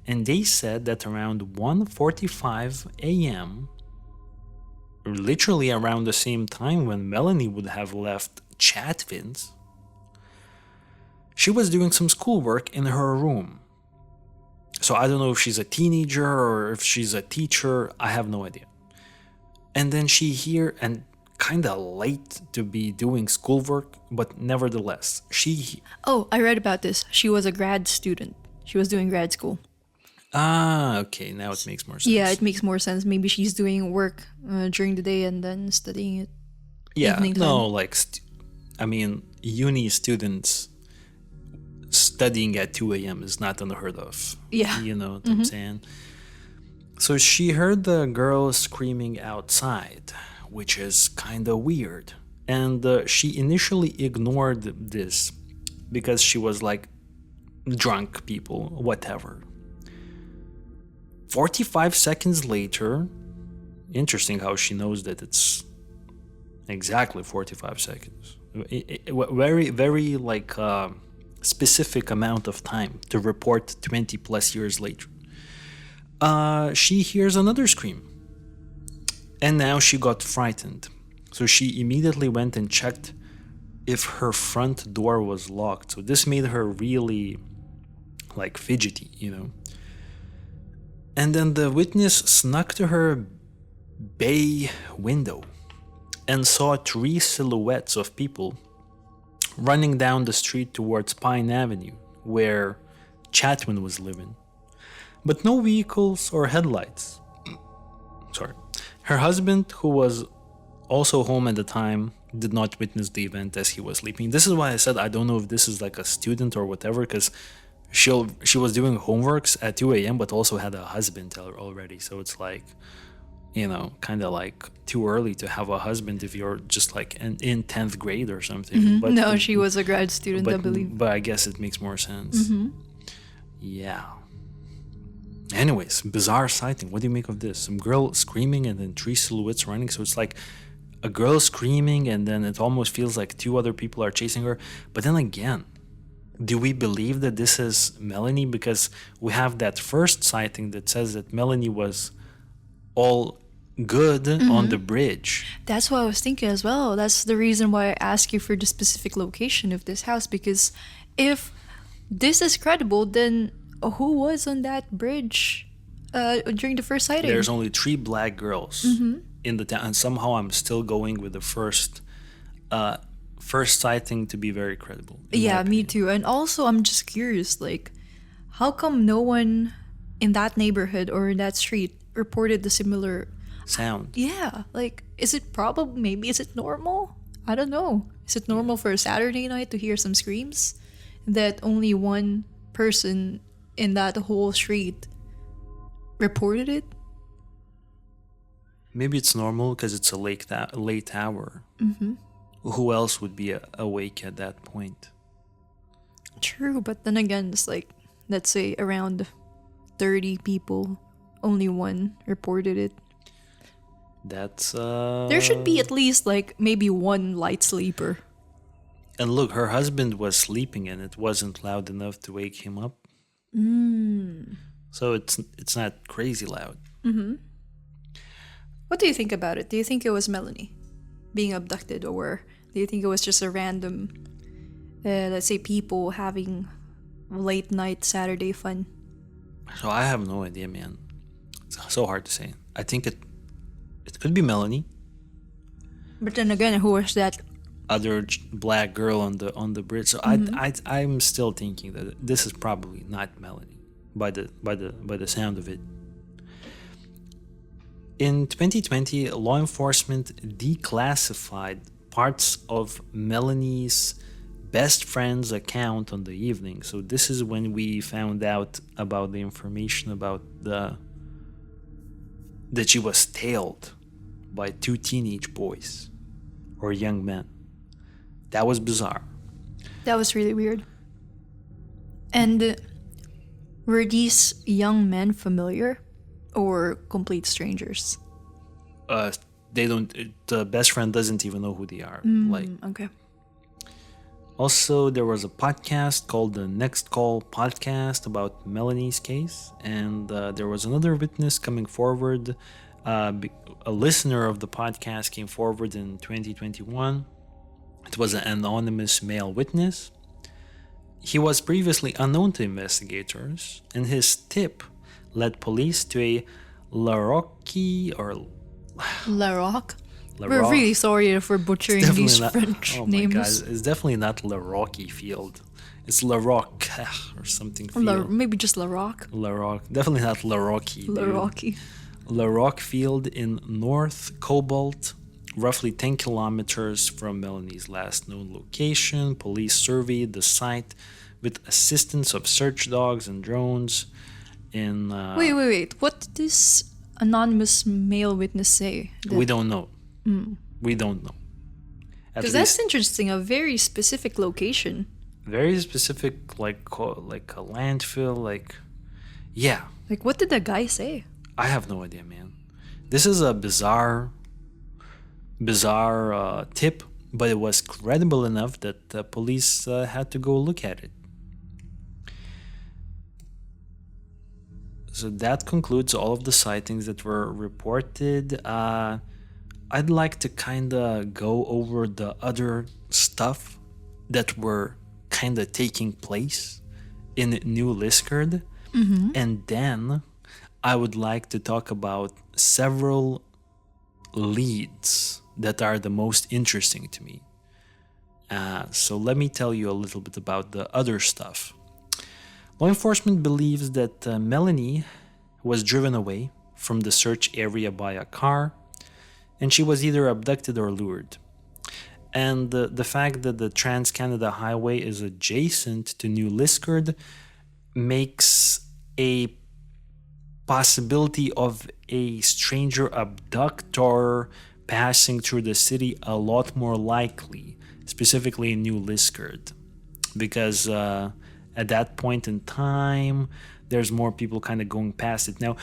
And they said that around 1:45 a.m., literally around the same time when Melanie would have left Chatvin's, she was doing some schoolwork in her room. So I don't know if she's a teenager or if she's a teacher. I have no idea. And then she here, and kind of late to be doing schoolwork, but nevertheless, she... Oh, I read about this. She was a grad student. She was doing grad school. Okay, now it makes more sense. Yeah, it makes more sense. Maybe she's doing work during the day and then studying it. Yeah, evening time. no, like, uni students studying at 2 a.m. is not unheard of. Yeah. You know what I'm saying? So she heard the girl screaming outside, which is kind of weird. And she initially ignored this because she was like, drunk people, whatever. 45 seconds later, interesting how she knows that it's exactly 45 seconds. Very, very like specific amount of time to report 20 plus years later. She hears another scream. And now she got frightened. So she immediately went and checked if her front door was locked. So this made her really like fidgety, you know. And then the witness snuck to her bay window and saw 3 silhouettes of people running down the street towards Pine Avenue, where Chatwin was living. But no vehicles or headlights. Sorry. Her husband, who was also home at the time, did not witness the event as he was sleeping. This is why I said I don't know if this is like a student or whatever, because she was doing homeworks at 2 a.m. but also had a husband already. So it's like, you know, kind of like too early to have a husband if you're just like in 10th grade or something. Mm-hmm. But, No, she was a grad student, I believe. But I guess it makes more sense. Mm-hmm. Yeah. Anyways, bizarre sighting. What do you make of this? Some girl screaming and then 3 silhouettes running. So it's like a girl screaming and then it almost feels like 2 other people are chasing her. But then again, do we believe that this is Melanie? Because we have that first sighting that says that Melanie was all good on the bridge. That's what I was thinking as well. That's the reason why I asked you for the specific location of this house. Because if this is credible, then who was on that bridge during the first sighting? There's only 3 black girls in the town. And somehow I'm still going with the first sighting to be very credible. Yeah, me too. And also, I'm just curious, like, how come no one in that neighborhood or in that street reported the similar sound? Yeah, like, is it probably, maybe, is it normal? I don't know. Is it normal for a Saturday night to hear some screams that only one person in that whole street reported it? Maybe it's normal because it's a late hour. Mm-hmm. Who else would be awake at that point? True, but then again, it's like, let's say around 30 people, only one reported it. That's There should be at least like maybe one light sleeper. And look, her husband was sleeping and it wasn't loud enough to wake him up. So it's not crazy loud. Mm-hmm. What do you think about it? Do you think it was Melanie being abducted, or do you think it was just a random, let's say, people having late night Saturday fun? So I have no idea, man. It's so hard to say. I think it could be Melanie. But then again, who was that other black girl on the bridge? So I'm still thinking that this is probably not Melanie by the sound of it. In 2020, law enforcement declassified parts of Melanie's best friend's account on the evening. So this is when we found out about the information about that she was tailed by 2 teenage boys or young men. That was bizarre. That was really weird. And were these young men familiar or complete strangers? They don't. The best friend doesn't even know who they are. Okay. Also, there was a podcast called the Next Call podcast about Melanie's case, and there was another witness coming forward. A listener of the podcast came forward in 2021. It was an anonymous male witness. He was previously unknown to investigators, and his tip led police to a LaRocque or LaRocque? La We're Roque. really sorry if we're butchering Definitely these not, French oh names. my God, it's definitely not La Roque Field. It's La Roque or something field. Maybe just LaRocque. La Roque. Definitely not La Roque. LaRocque. La Roque Field in North Cobalt, roughly 10 kilometers from Melanie's last known location. Police surveyed the site with assistance of search dogs and drones. Wait. What did this anonymous male witness say? We don't know. We don't know. Because that's interesting. A very specific location. Very specific, like a landfill, yeah. Like, what did the guy say? I have no idea, man. This is a bizarre tip, but it was credible enough that the police had to go look at it. So that concludes all of the sightings that were reported. I'd like to kind of go over the other stuff that were kind of taking place in New Liskeard. And then I would like to talk about several leads that are the most interesting to me. So let me tell you a little bit about the other stuff. Law enforcement believes that Melanie was driven away from the search area by a car, and she was either abducted or lured. And the fact that the Trans-Canada Highway is adjacent to New Liskeard makes a possibility of a stranger abductor passing through the city a lot more likely, specifically in New Liskeard, because at that point in time, there's more people kind of going past it. Now,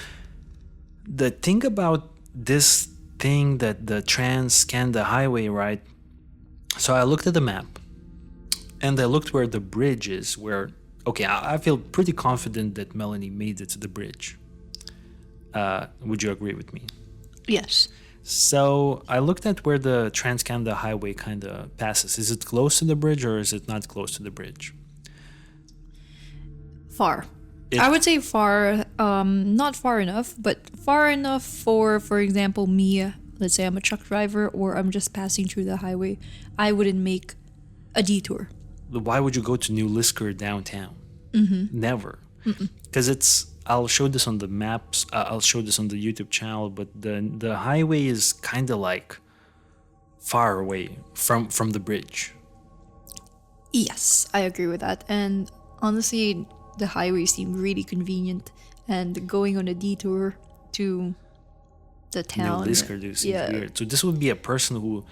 the thing about this thing that the Trans-Canada Highway, right? So I looked at the map, and I looked where the bridge is, I feel pretty confident that Melanie made it to the bridge. Would you agree with me? Yes. So I looked at where the Trans-Canada Highway kind of passes. Is it close to the bridge or is it not close to the bridge? Far. I would say far, not far enough, but far enough for example, me, let's say I'm a truck driver or I'm just passing through the highway, I wouldn't make a detour. Why would you go to New Liskeard downtown? Never. Because I'll show this on the maps, I'll show this on the YouTube channel, but the highway is kind of like far away from the bridge. Yes, I agree with that. And honestly, the highway seemed really convenient, and going on a detour to the town. New Liskeard seems weird. So this would be a person who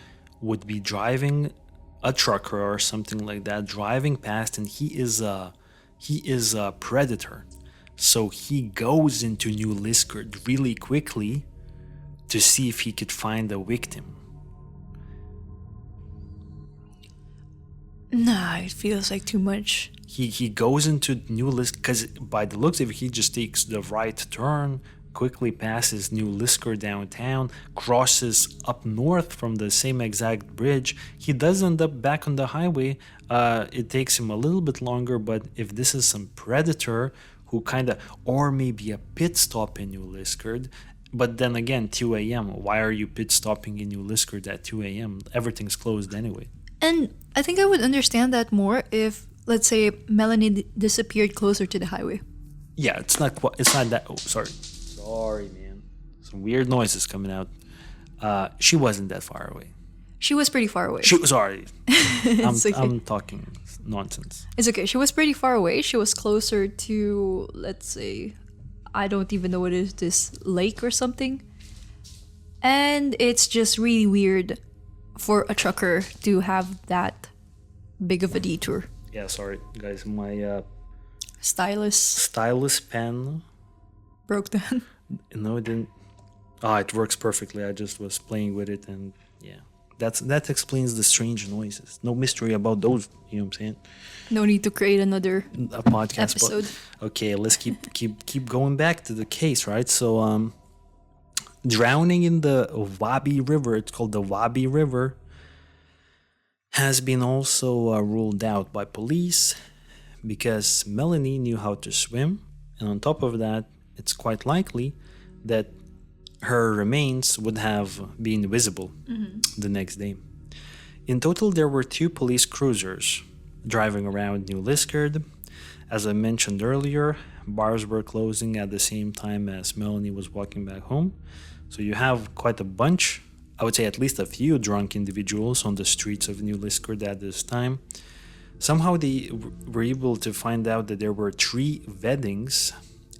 would be driving a trucker or something like that, driving past, and he is a predator. So he goes into New Liskeard really quickly to see if he could find a victim. Nah, it feels like too much. He goes into New Liskeard because by the looks of it, he just takes the right turn, quickly passes New Liskeard downtown, crosses up north from the same exact bridge. He does end up back on the highway. It takes him a little bit longer, but if this is some predator who or maybe a pit stop in New Liskeard, but then again, 2 a.m. Why are you pit stopping in New Liskeard at 2 a.m.? Everything's closed anyway. And I think I would understand that more if, let's say, Melanie disappeared closer to the highway. Yeah, it's not that. Oh, sorry, man. Some weird noises coming out. She wasn't that far away. She was pretty far away. She was sorry. Okay. I'm talking nonsense. It's okay. She was pretty far away. She was closer to, let's say, I don't even know what it is, this lake or something. And it's just really weird for a trucker to have that big of a detour. Yeah, sorry, guys. My Stylus stylus pen. broke down. No, it didn't. Ah, it works perfectly. I just was playing with it, and yeah, that explains the strange noises. No mystery about those. You know what I'm saying? No need to create another A podcast. episode. But, okay, let's keep going back to the case, right? So, drowning in the Wabi River. It's called the Wabi River. Has been also ruled out by police because Melanie knew how to swim, and on top of that, it's quite likely that her remains would have been visible the next day. In total, there were 2 police cruisers driving around New Liskeard. As I mentioned earlier, bars were closing at the same time as Melanie was walking back home. So you have quite a bunch, I would say at least a few drunk individuals on the streets of New Liskeard at this time. Somehow they were able to find out that there were 3 weddings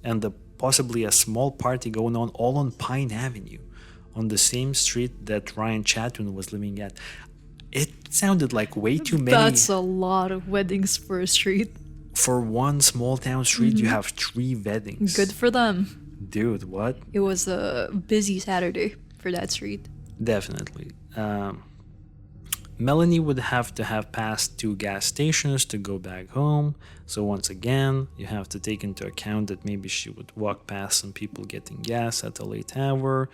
and possibly a small party going on all on Pine Avenue, on the same street that Ryan Chatwin was living at. It sounded like way too many. That's a lot of weddings for a street. For one small town street, you have 3 weddings. Good for them. Dude, what? It was a busy Saturday for that street. Definitely. Melanie would have to have passed 2 gas stations to go back home. So once again, you have to take into account that maybe she would walk past some people getting gas at a late hour.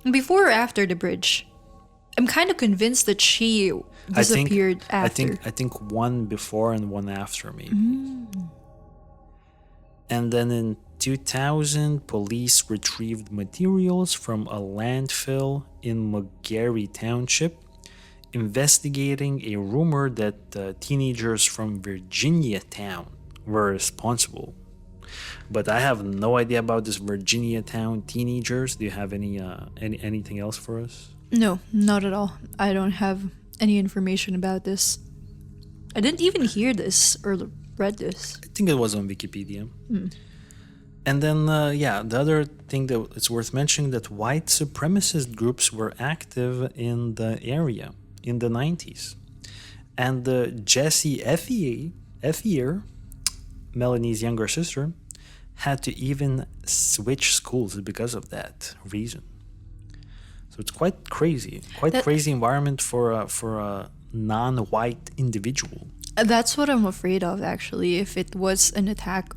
Before or after the bridge? I'm kind of convinced that she disappeared after. I think one before and one after, maybe. And then in 2000, police retrieved materials from a landfill in McGarry Township, investigating a rumor that teenagers from Virginia Town were responsible. But I have no idea about this Virginia Town teenagers. Do you have anything else for us? No, not at all. I don't have any information about this. I didn't even hear this or read this. I think it was on Wikipedia. And then, the other thing that it's worth mentioning that white supremacist groups were active in the area in the 90s. And Jessie Ethier, Melanie's younger sister, had to even switch schools because of that reason. So it's quite crazy, crazy environment for a non-white individual. That's what I'm afraid of, actually, if it was an attack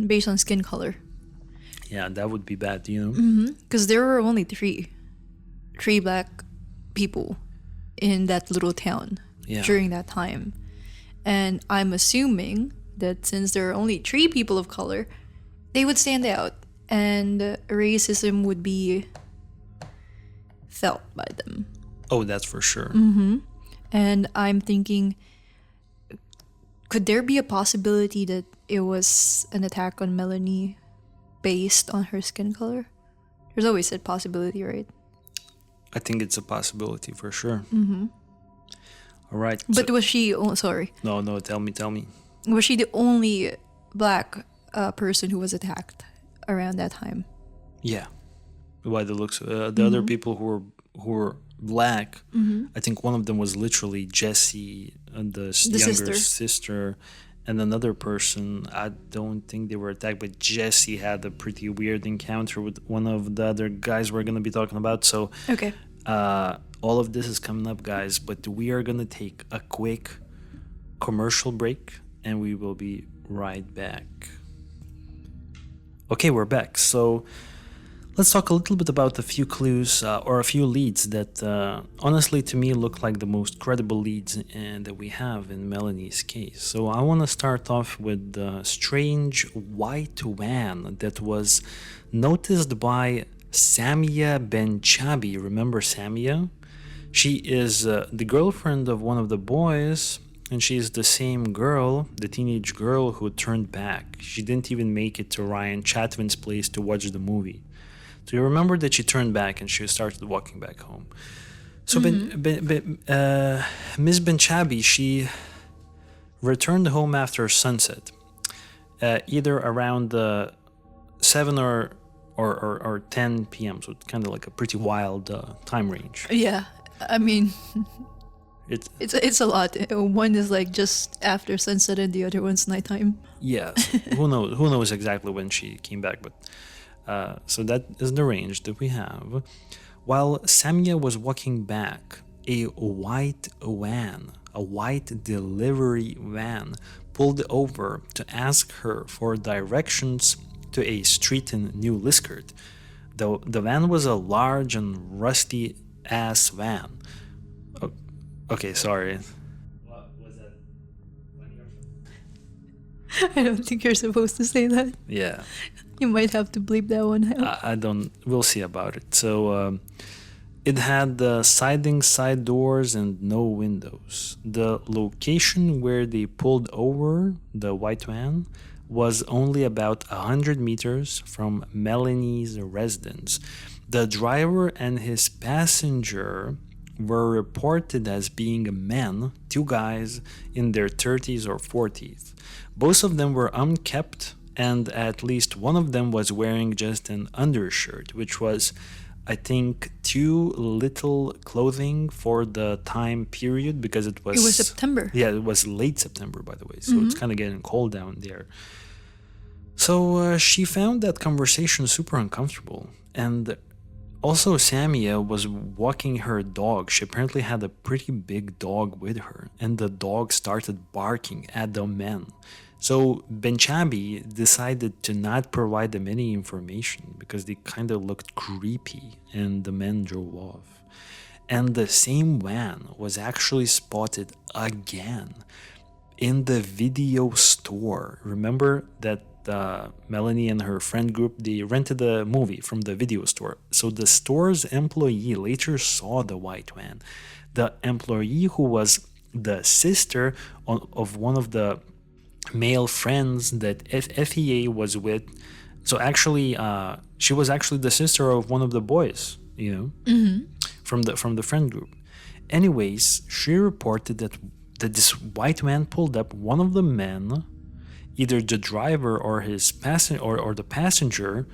based on skin color. Yeah, that would be bad, you know? Because there were only three black people in that little town during that time. And I'm assuming that since there are only 3 people of color, they would stand out and racism would be felt by them. Oh, that's for sure. And I'm thinking, could there be a possibility that it was an attack on Melanie based on her skin color? There's always a possibility, right? I think it's a possibility for sure. All right. But was she... Oh, sorry. No, tell me. Was she the only black person who was attacked around that time? Yeah. By the looks of the other people who were black, I think one of them was literally Jessie, the younger sister, and another person. I don't think they were attacked, but Jessie had a pretty weird encounter with one of the other guys we're going to be talking about. So, okay. All of this is coming up, guys, but we are going to take a quick commercial break, and we will be right back. Okay, we're back. So let's talk a little bit about a few clues or a few leads that honestly to me look like the most credible leads that we have in Melanie's case. So I want to start off with the strange white van that was noticed by Samia Benchabi. Remember Samia? She is the girlfriend of one of the boys, and she is the same girl, the teenage girl who turned back. She didn't even make it to Ryan Chatwin's place to watch the movie. So you remember that she turned back and she started walking back home. So Ms. Benchabi, she returned home after sunset, either around 7 or 10 p.m. So it's kind of like a pretty wild time range. Yeah, I mean... It's a lot. One is like just after sunset, and the other one's nighttime. Yes, who knows exactly when she came back, but so that is the range that we have. While Samia was walking back, a white delivery van, pulled over to ask her for directions to a street in New Liskeard. The van was a large and rusty ass van. Oh, okay, sorry. What was that? I don't think you're supposed to say that. Yeah. You might have to bleep that one out. I don't. We'll see about it. So it had the sliding side doors and no windows. The location where they pulled over the white van was only about 100 meters from Melanie's residence. The driver and his passenger were reported as being men, two guys in their 30s or 40s. Both of them were unkempt, and at least one of them was wearing just an undershirt, which was, I think, too little clothing for the time period because it was... It was September. Yeah, it was late September, by the way, so it's kind of getting cold down there. So she found that conversation super uncomfortable, and also Samia was walking her dog. She apparently had a pretty big dog with her, and the dog started barking at the men. So Benchabi decided to not provide them any information because they kind of looked creepy, and the men drove off. And the same van was actually spotted again in the video store. Remember that Melanie and her friend group, they rented a movie from the video store. So the store's employee later saw the white van. The employee who was the sister of one of the male friends that FEA was with. So actually, she was actually the sister of one of the boys, from the friend group. Anyways, she reported that this white man pulled up. One of the men, either the driver or his or the passenger,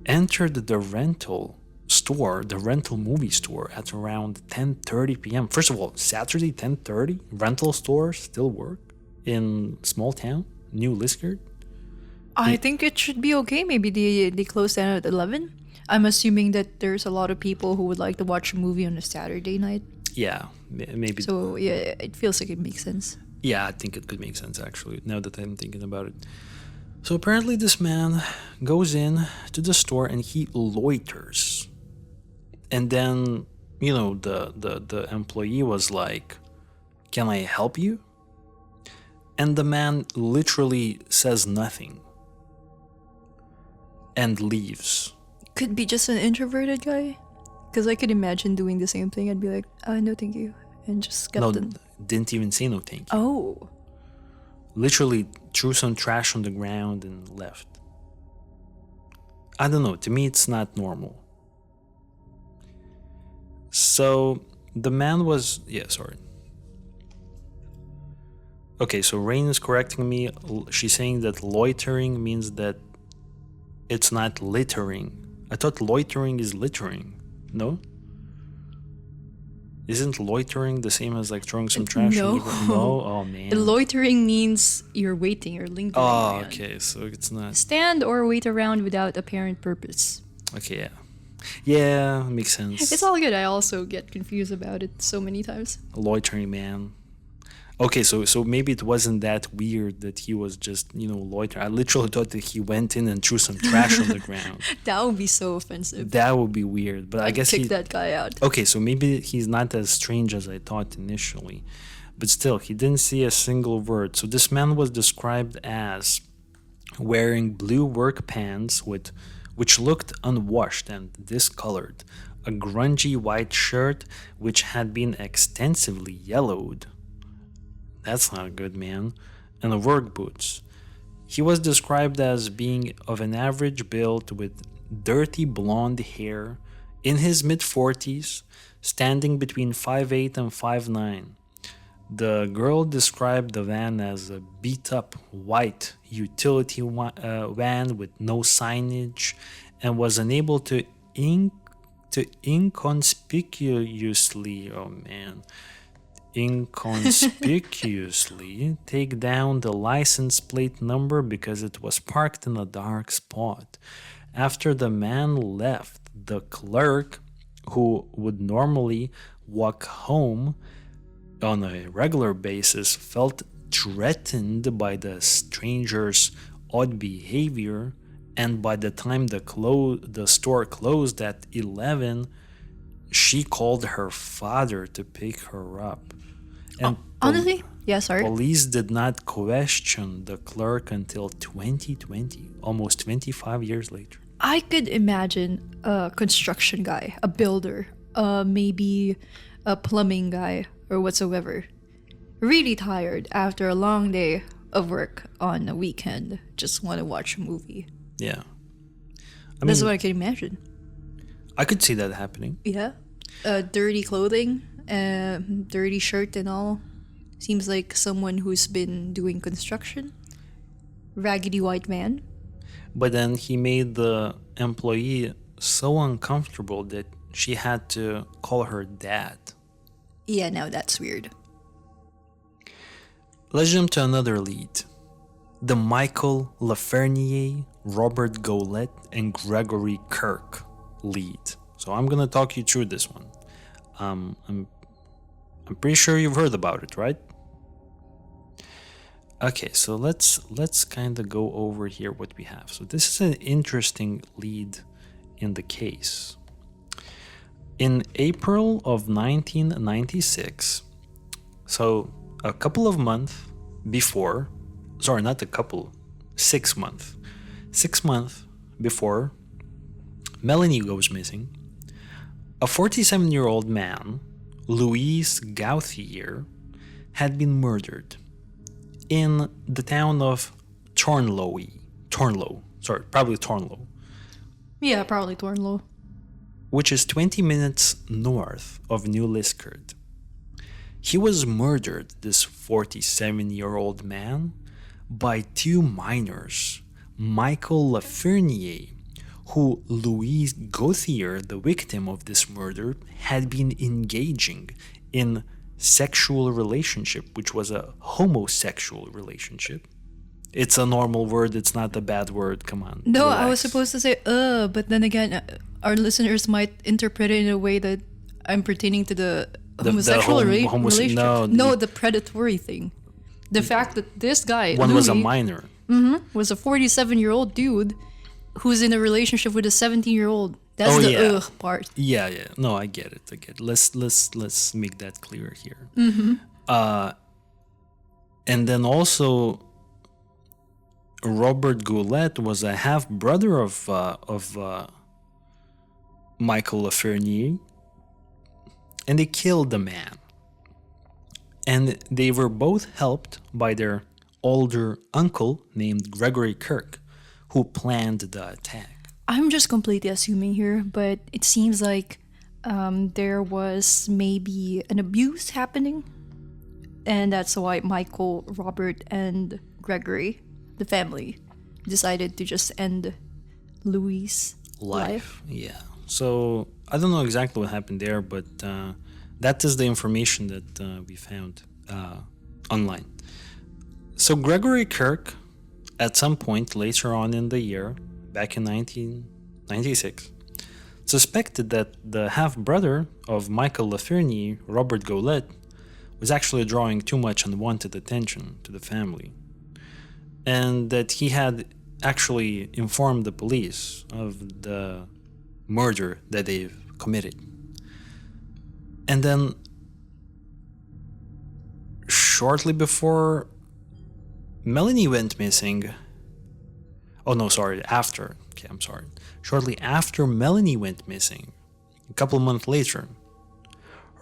entered the rental store, the rental movie store, at around 10:30 p.m. First of all, Saturday 10:30, rental stores still work in small town New Liskeard. I think it should be okay. Maybe they close down at 11. I'm assuming that there's a lot of people who would like to watch a movie on a Saturday night. Yeah, maybe. So yeah, it feels like it makes sense. Yeah, I think it could make sense actually, now that I'm thinking about it. So apparently this man goes in to the store and he loiters. And then, the employee was like, "Can I help you?" And the man literally says nothing and leaves. Could be just an introverted guy. Because I could imagine doing the same thing. I'd be like, no, thank you. And just kept No, didn't even say no thank you. Oh. Literally threw some trash on the ground and left. I don't know. To me, it's not normal. So the man was... Yeah, sorry. Okay, so Rain is correcting me. She's saying that loitering means that it's not littering. I thought loitering is littering. No? Isn't loitering the same as like throwing some trash? No. No? Oh, man. Loitering means you're waiting, you're lingering Oh, around. okay. So it's not... Stand or wait around without apparent purpose. Okay, yeah. Yeah, makes sense. It's all good. I also get confused about it so many times. Loitering man. Okay, so maybe it wasn't that weird that he was just, loitering. I literally thought that he went in and threw some trash on the ground. That would be so offensive. That would be weird. But I guess kick that guy out. Okay, so maybe he's not as strange as I thought initially. But still, he didn't say a single word. So this man was described as wearing blue work pants which looked unwashed and discolored, a grungy white shirt which had been extensively yellowed. That's not good, man. And work boots. He was described as being of an average build with dirty blonde hair, in his mid-40s, standing between 5'8" and 5'9". The girl described the van as a beat-up white utility van with no signage and was unable to inconspicuously, inconspicuously take down the license plate number because it was parked in a dark spot. After the man left, the clerk, who would normally walk home on a regular basis, felt threatened by the stranger's odd behavior, and by the time the store closed at 11, she called her father to pick her up. And Honestly, yeah, sorry. police did not question the clerk until 2020, almost 25 years later. I could imagine a construction guy, a builder, maybe a plumbing guy or whatsoever, really tired after a long day of work on a weekend, just want to watch a movie. Yeah. That's what I can imagine. I could see that happening. Yeah. Dirty clothing, dirty shirt and all. Seems like someone who's been doing construction. Raggedy white man. But then he made the employee so uncomfortable that she had to call her dad. Yeah, now that's weird. Let's jump to another lead. The Michael Lafernier, Robert Golet, and Gregory Kirk lead. So I'm gonna talk you through this one. I'm pretty sure you've heard about it, right? Okay, so let's kind of go over here what we have. So this is an interesting lead in the case. In April of 1996, so a couple of months before, sorry, not a couple, 6 months. 6 months before Mélanie goes missing, a 47-year-old man, Louis Gauthier, had been murdered in the town of Tornlow. Yeah, probably Tornlow. Which is 20 minutes north of New Liskeard. He was murdered, this 47-year-old man, by two minors, Michael Lafernier, who Louis Gauthier, the victim of this murder, had been engaging in sexual relationship, which was a homosexual relationship. It's a normal word, it's not a bad word, come on. No, relax. I was supposed to say but then again, our listeners might interpret it in a way that I'm pertaining to the homosexual relationship. No, the predatory thing. The fact that this guy, one Louis, was a minor. was a 47-year-old dude who's in a relationship with a 17-year-old. That's part. Yeah. No, I get it. Let's make that clear here. And then also, Robert Goulet was a half brother of Michael Lafernier, and they killed the man. And they were both helped by their older uncle named Gregory Kirk, who planned the attack. I'm just completely assuming here, but it seems like there was maybe an abuse happening. And that's why Michael, Robert, and Gregory, the family, decided to just end Louis' life. Yeah. So I don't know exactly what happened there, but that is the information that we found online. So Gregory Kirk, at some point later on in the year, back in 1996, suspected that the half-brother of Michael Lafernier, Robert Golet, was actually drawing too much unwanted attention to the family, and that he had actually informed the police of the murder that they've committed. And then shortly before Mélanie went missing, shortly after Mélanie went missing, a couple months later,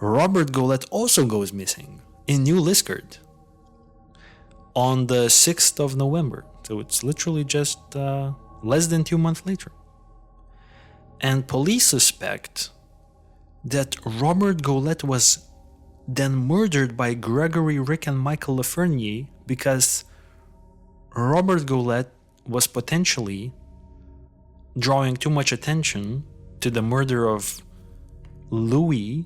Robert Golet also goes missing in New Liskeard on the 6th of November. So it's literally just less than 2 months later. And police suspect that Robert Golet was then murdered by Gregory, Rick, and Michael Lafernier because Robert Golet was potentially drawing too much attention to the murder of Louis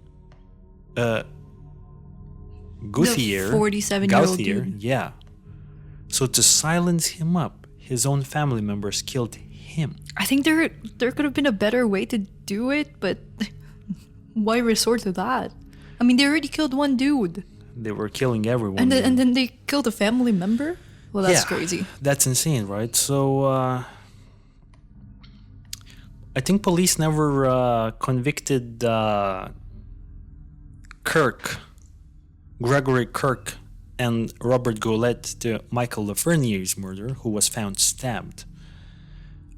Gauthier. 47-year-old dude. Yeah. So to silence him up, his own family members killed him. I think there could have been a better way to do it, but why resort to that? I mean, they already killed one dude. They were killing everyone. And then they killed a family member? Well, that's crazy. That's insane, right? So, I think police never convicted Gregory Kirk, and Robert Goulet to Michael Lafernier's murder, who was found stabbed.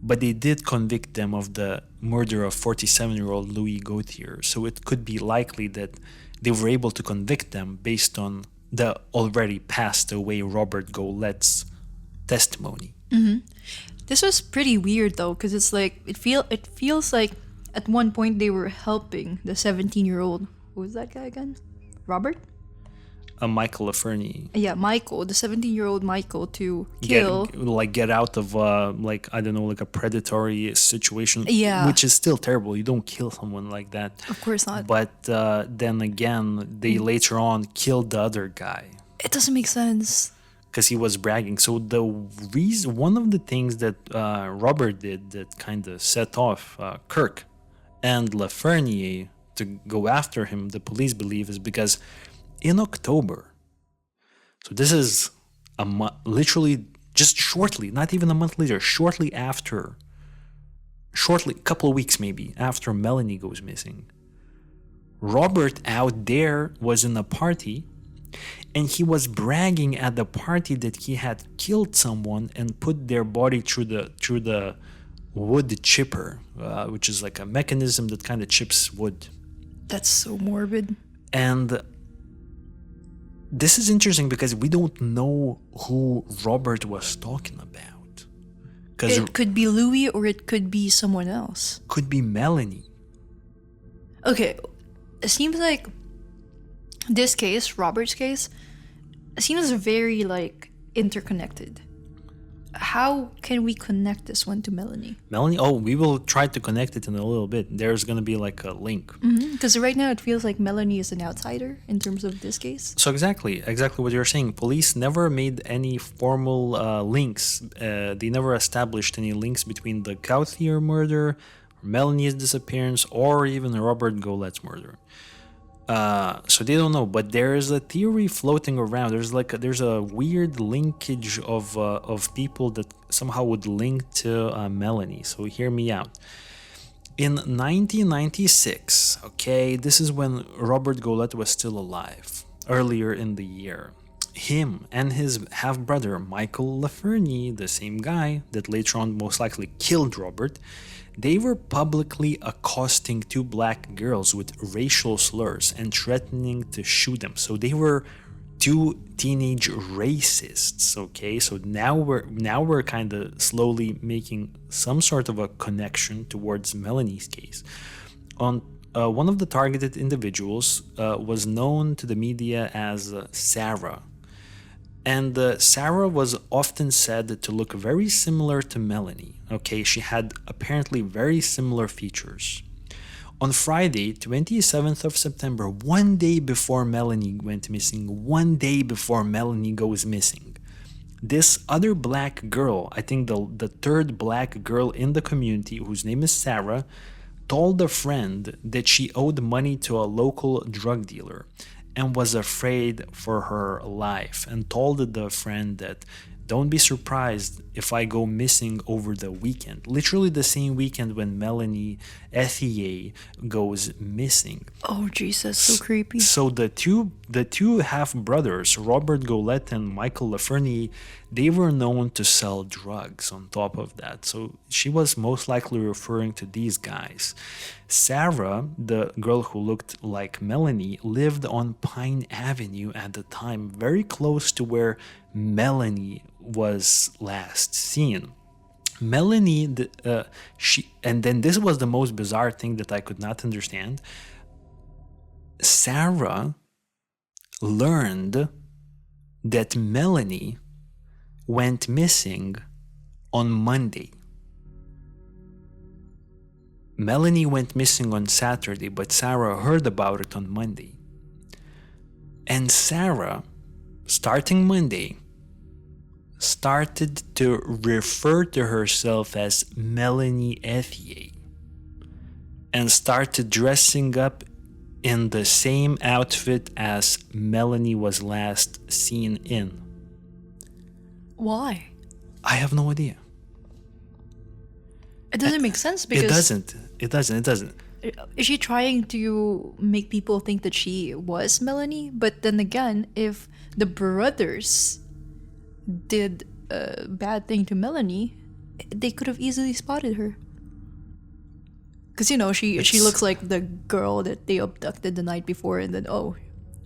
But they did convict them of the murder of 47-year-old Louis Gauthier, so it could be likely that they were able to convict them based on the already passed away Robert Goulet's testimony. This was pretty weird though, because it's like it feels like at one point they were helping the 17-year-old. Who was that guy again? Robert? Michael Lafernie. Yeah, Michael, the 17-year-old Michael, to kill. Get out of a predatory situation. Yeah. Which is still terrible. You don't kill someone like that. Of course not. But then again, they later on killed the other guy. It doesn't make sense. Because he was bragging. So one of the things that Robert did that kind of set off Kirk and Lafernier to go after him, the police believe, is because in October, so this is literally just shortly, not even a month later, shortly, couple of weeks maybe after Melanie goes missing, Robert out there was in a party, and he was bragging at the party that he had killed someone and put their body through the wood chipper, which is like a mechanism that kind of chips wood. That's so morbid. And this is interesting because we don't know who Robert was talking about. It could be Louis or it could be someone else. Could be Melanie. Okay, it seems like this case, Robert's case, seems very interconnected. How can we connect this one to Melanie? We will try to connect it in a little bit. There's going to be like a link. Because right now it feels like Melanie is an outsider in terms of this case. So exactly what you're saying. Police never made any formal links. They never established any links between the Gauthier murder, Melanie's disappearance, or even Robert Goulet's murder. So they don't know, but there is a theory floating around. There's a weird linkage of people that somehow would link to Melanie. So hear me out. In 1996, okay, this is when Robert Goulet was still alive. Earlier in the year, him and his half-brother Michael Lafernie, the same guy that later on most likely killed Robert, they were publicly accosting two black girls with racial slurs and threatening to shoot them. So they were two teenage racists, okay? So now we're kind of slowly making some sort of a connection towards Melanie's case. One of the targeted individuals was known to the media as Sarah. And Sarah was often said to look very similar to Melanie. Okay, she had apparently very similar features. On Friday, 27th of September, one day before Melanie went missing, one day before Melanie goes missing, this other black girl, I think the third black girl in the community, whose name is Sarah, told a friend that she owed money to a local drug dealer and was afraid for her life, and told the friend that don't be surprised if I go missing over the weekend. Literally the same weekend when Mélanie Ethier goes missing. Oh Jesus, so creepy. So the two half brothers, Robert Goulet and Michael Lafernie, they were known to sell drugs on top of that. So she was most likely referring to these guys. Sarah, the girl who looked like Melanie, lived on Pine Avenue at the time, very close to where Melanie was last seen. Melanie, and then this was the most bizarre thing that I could not understand. Sarah learned that Melanie went missing on Monday. Melanie went missing on Saturday, but Sarah heard about it on Monday. And Sarah, starting Monday, started to refer to herself as Mélanie Ethier and started dressing up in the same outfit as Mélanie was last seen in. Why? I have no idea. It doesn't make sense because It doesn't. is she trying to make people think that she was Mélanie? But then again, if the brothers did a bad thing to Mélanie, they could have easily spotted her. Because, you know, she looks like the girl that they abducted the night before, and then, oh,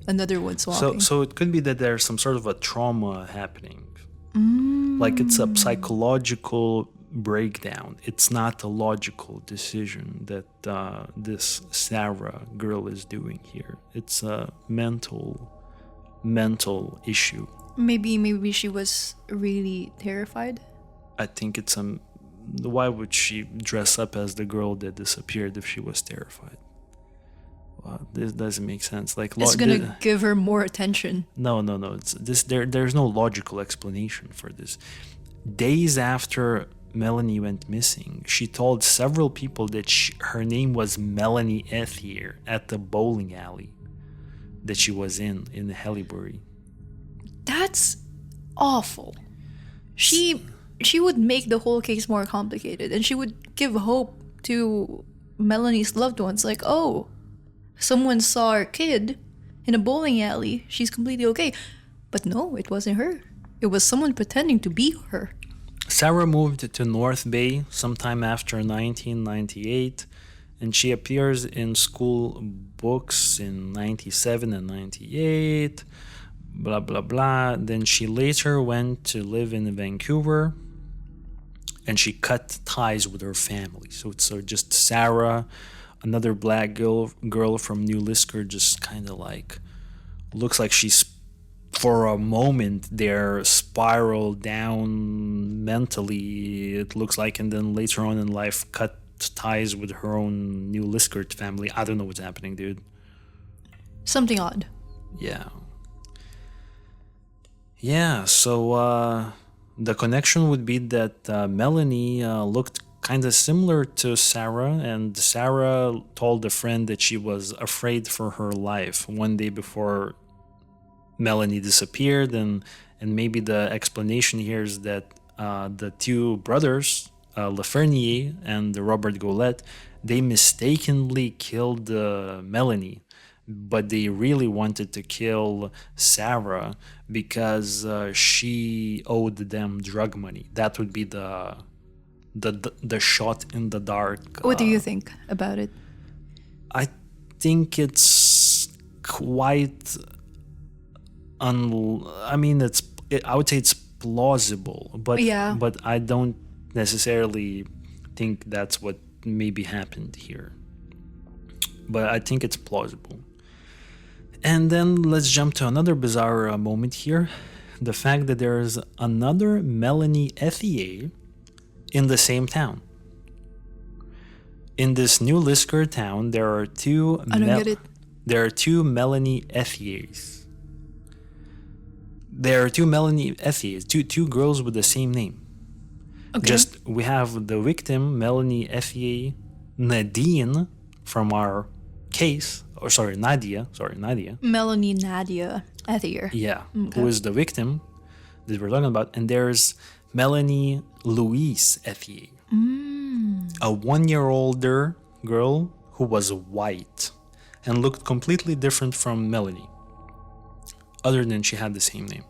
another one's walking. So it could be that there's some sort of a trauma happening. Like it's a psychological breakdown. It's not a logical decision that this Sarah girl is doing here. It's a mental issue. Maybe she was really terrified. I think it's why would she dress up as the girl that disappeared if she was terrified? Well, this doesn't make sense. Like It's gonna give her more attention. No. There's no logical explanation for this. Days after Mélanie went missing, she told several people that her name was Mélanie Ethier at the bowling alley that she was in Haileybury. That's awful. She would make the whole case more complicated, and she would give hope to Melanie's loved ones, like, oh, someone saw our kid in a bowling alley. She's completely okay. But no, it wasn't her. It was someone pretending to be her. Sarah moved to North Bay sometime after 1998, and she appears in school books in 97 and 98, blah, blah, blah. Then she later went to live in Vancouver, and she cut ties with her family. So it's just Sarah, another black girl from New Lisker, just kind of like looks like she's for a moment there spiraled down mentally, it looks like, and then later on in life cut ties with her own New Lisker family. I don't know what's happening, dude. Something odd. Yeah, so the connection would be that Mélanie looked kind of similar to Sarah, and Sarah told a friend that she was afraid for her life one day before Mélanie disappeared, and maybe the explanation here is that the two brothers, Lafernier and Robert Golette, they mistakenly killed Mélanie, but they really wanted to kill Sarah because she owed them drug money. That would be the shot in the dark. What do you think about it? I think it's quite I would say it's plausible, but I don't necessarily think that's what maybe happened here. But I think it's plausible. And then let's jump to another bizarre moment here. The fact that there's another Mélanie Ethier in the same town. In this New Lisker town, there are two Mélanie Ethiers. There are two Mélanie Ethiers, two girls with the same name. Okay. Just we have the victim, Mélanie Ethier Nadine, from our case, Nadia. Mélanie Nadia Ethier. Yeah, okay. Who is the victim that we're talking about. And there's Mélanie Louise Ethier, a 1 year older girl who was white and looked completely different from Mélanie, other than she had the same name.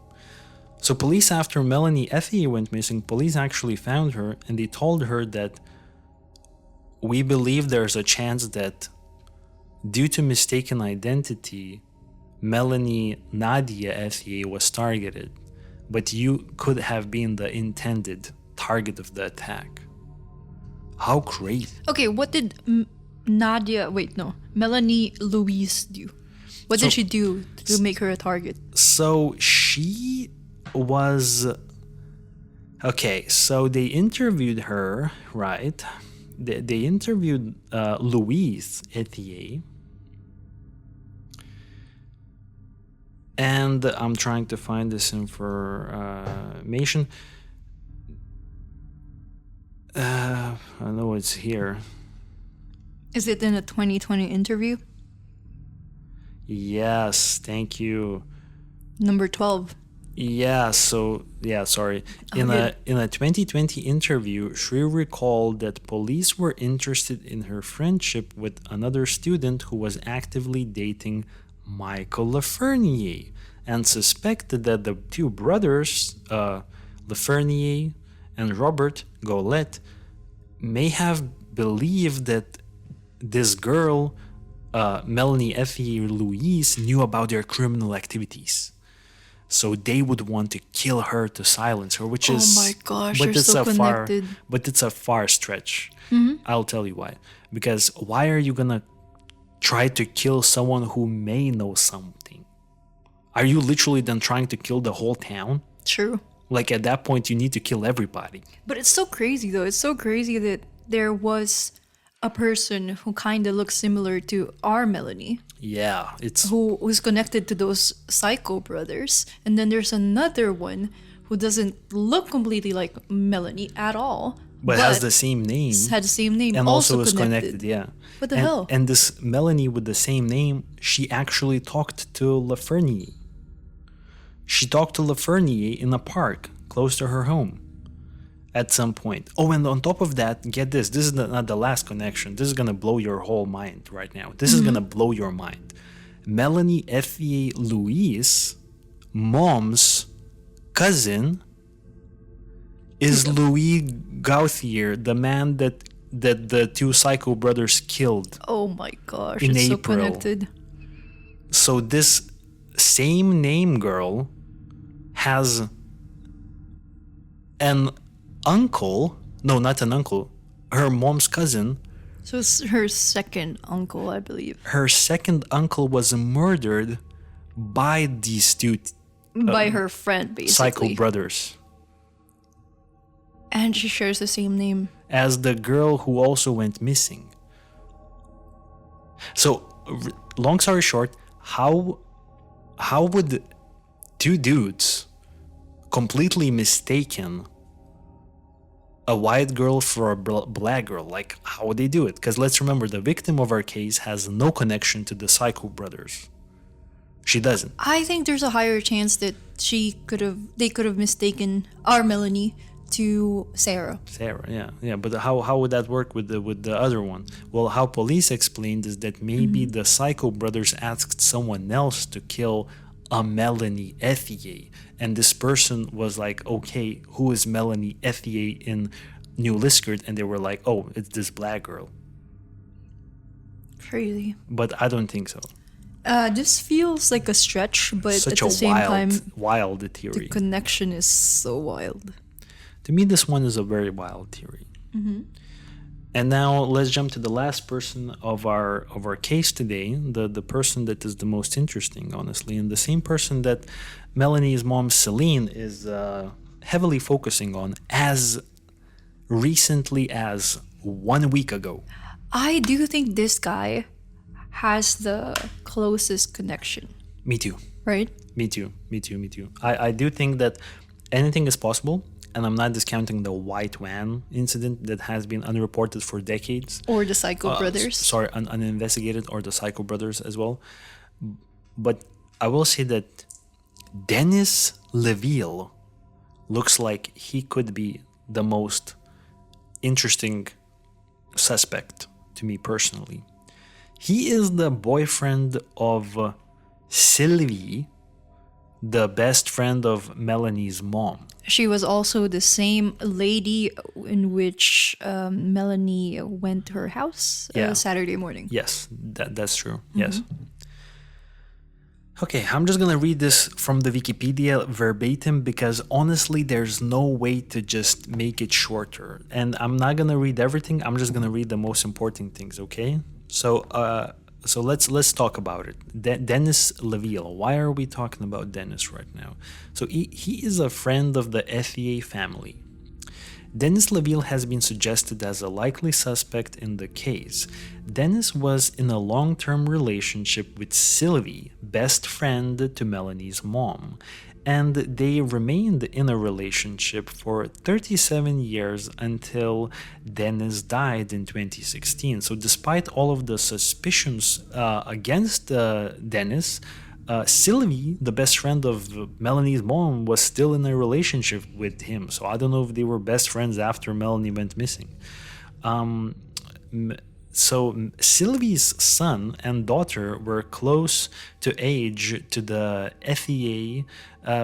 So police, after Mélanie Ethier went missing, police actually found her, and they told her that we believe there's a chance that due to mistaken identity, Mélanie Nadia Ethier was targeted, but you could have been the intended target of the attack. How crazy. Okay, what did Mélanie Louise do? What did she do to make her a target? So she was... Okay, so they interviewed her, right? They interviewed Louise Ethier. And I'm trying to find this information. I know it's here. Is it in a 2020 interview? Yes, thank you. Number 12. Yeah, sorry. In Okay. a 2020 interview, she recalled that police were interested in her friendship with another student who was actively dating Michael Lafernier and suspected that the two brothers, Lafernier and Robert Golet, may have believed that this girl, Mélanie Ethier Louise, knew about their criminal activities. So they would want to kill her to silence her, which Oh is, my gosh, but you're it's so a far, connected. but it's a far stretch. I'll tell you why. Because why are you gonna try to kill someone who may know something? Are you literally then trying to kill the whole town? True. Like at that point, you need to kill everybody. But it's so crazy though. It's so crazy that there was a person who kind of looks similar to our Melanie, Yeah, it's who was connected to those psycho brothers, and then there's another one who doesn't look completely like Melanie at all, but has the same name had the same name, and also is connected. Yeah. What the and, hell? And this Melanie with the same name, she actually talked to Lafernier. She talked to Lafernier in a park close to her home at some point. Oh, and on top of that, get this. This is not the last connection. This is going to blow your whole mind right now. This is going to blow your mind. Mélanie Ethier Louise, mom's cousin, is Louis Gauthier, the man that the two psycho brothers killed. Oh my gosh, In it's so April. connected. So this same name girl has an uncle, no, not an uncle, her mom's cousin. So it's her second uncle, I believe. Her second uncle was murdered by these two By her friend, basically. psycho brothers. And she shares the same name. As the girl who also went missing. So, long story short, how would two dudes completely mistaken a white girl for a black girl? Like, how would they do it? Because let's remember, the victim of our case has no connection to the psycho brothers. She doesn't. I think there's a higher chance that they could have mistaken our Melanie to Sarah. Sarah, yeah. But how would that work with the other one? Well, how police explained is that maybe the psycho brothers asked someone else to kill a Mélanie Ethier, and this person was like, okay, who is Mélanie Ethier in New Liskeard? And they were like, oh, it's this black girl. Crazy. But I don't think so. This feels like a stretch, but Such at the same time, wild the theory. connection is so wild. To me, this one is a very wild theory. And now let's jump to the last person of our case today, the person that is the most interesting, honestly, and the same person that Melanie's mom, Celine, is heavily focusing on as recently as 1 week ago. I do think this guy has the closest connection, Me too. right? Me too. I do think that anything is possible, and I'm not discounting the white van incident that has been unreported for decades. Or the Psycho Brothers. Sorry, uninvestigated, or the Psycho Brothers as well. But I will say that Dennis Leville looks like he could be the most interesting suspect to me personally. He is the boyfriend of Sylvie, the best friend of Melanie's mom. She was also the same lady in which Melanie went to her house Saturday morning. Yes, that's true. Yes. Okay, I'm just gonna read this from the Wikipedia verbatim because honestly, there's no way to just make it shorter. And I'm not gonna read everything. I'm just gonna read the most important things. Okay. So let's talk about it. Dennis Leville. Why are we talking about Dennis right now? So he is a friend of the Ethier family, Dennis LaVille has been suggested as a likely suspect in the case. Dennis was in a long-term relationship with Sylvie, best friend to Melanie's mom, and they remained in a relationship for 37 years until Dennis died in 2016. So despite all of the suspicions against Dennis, Sylvie, the best friend of Melanie's mom, was still in a relationship with him. So I don't know if they were best friends after Melanie went missing. So Sylvie's son and daughter were close to age to the Ethier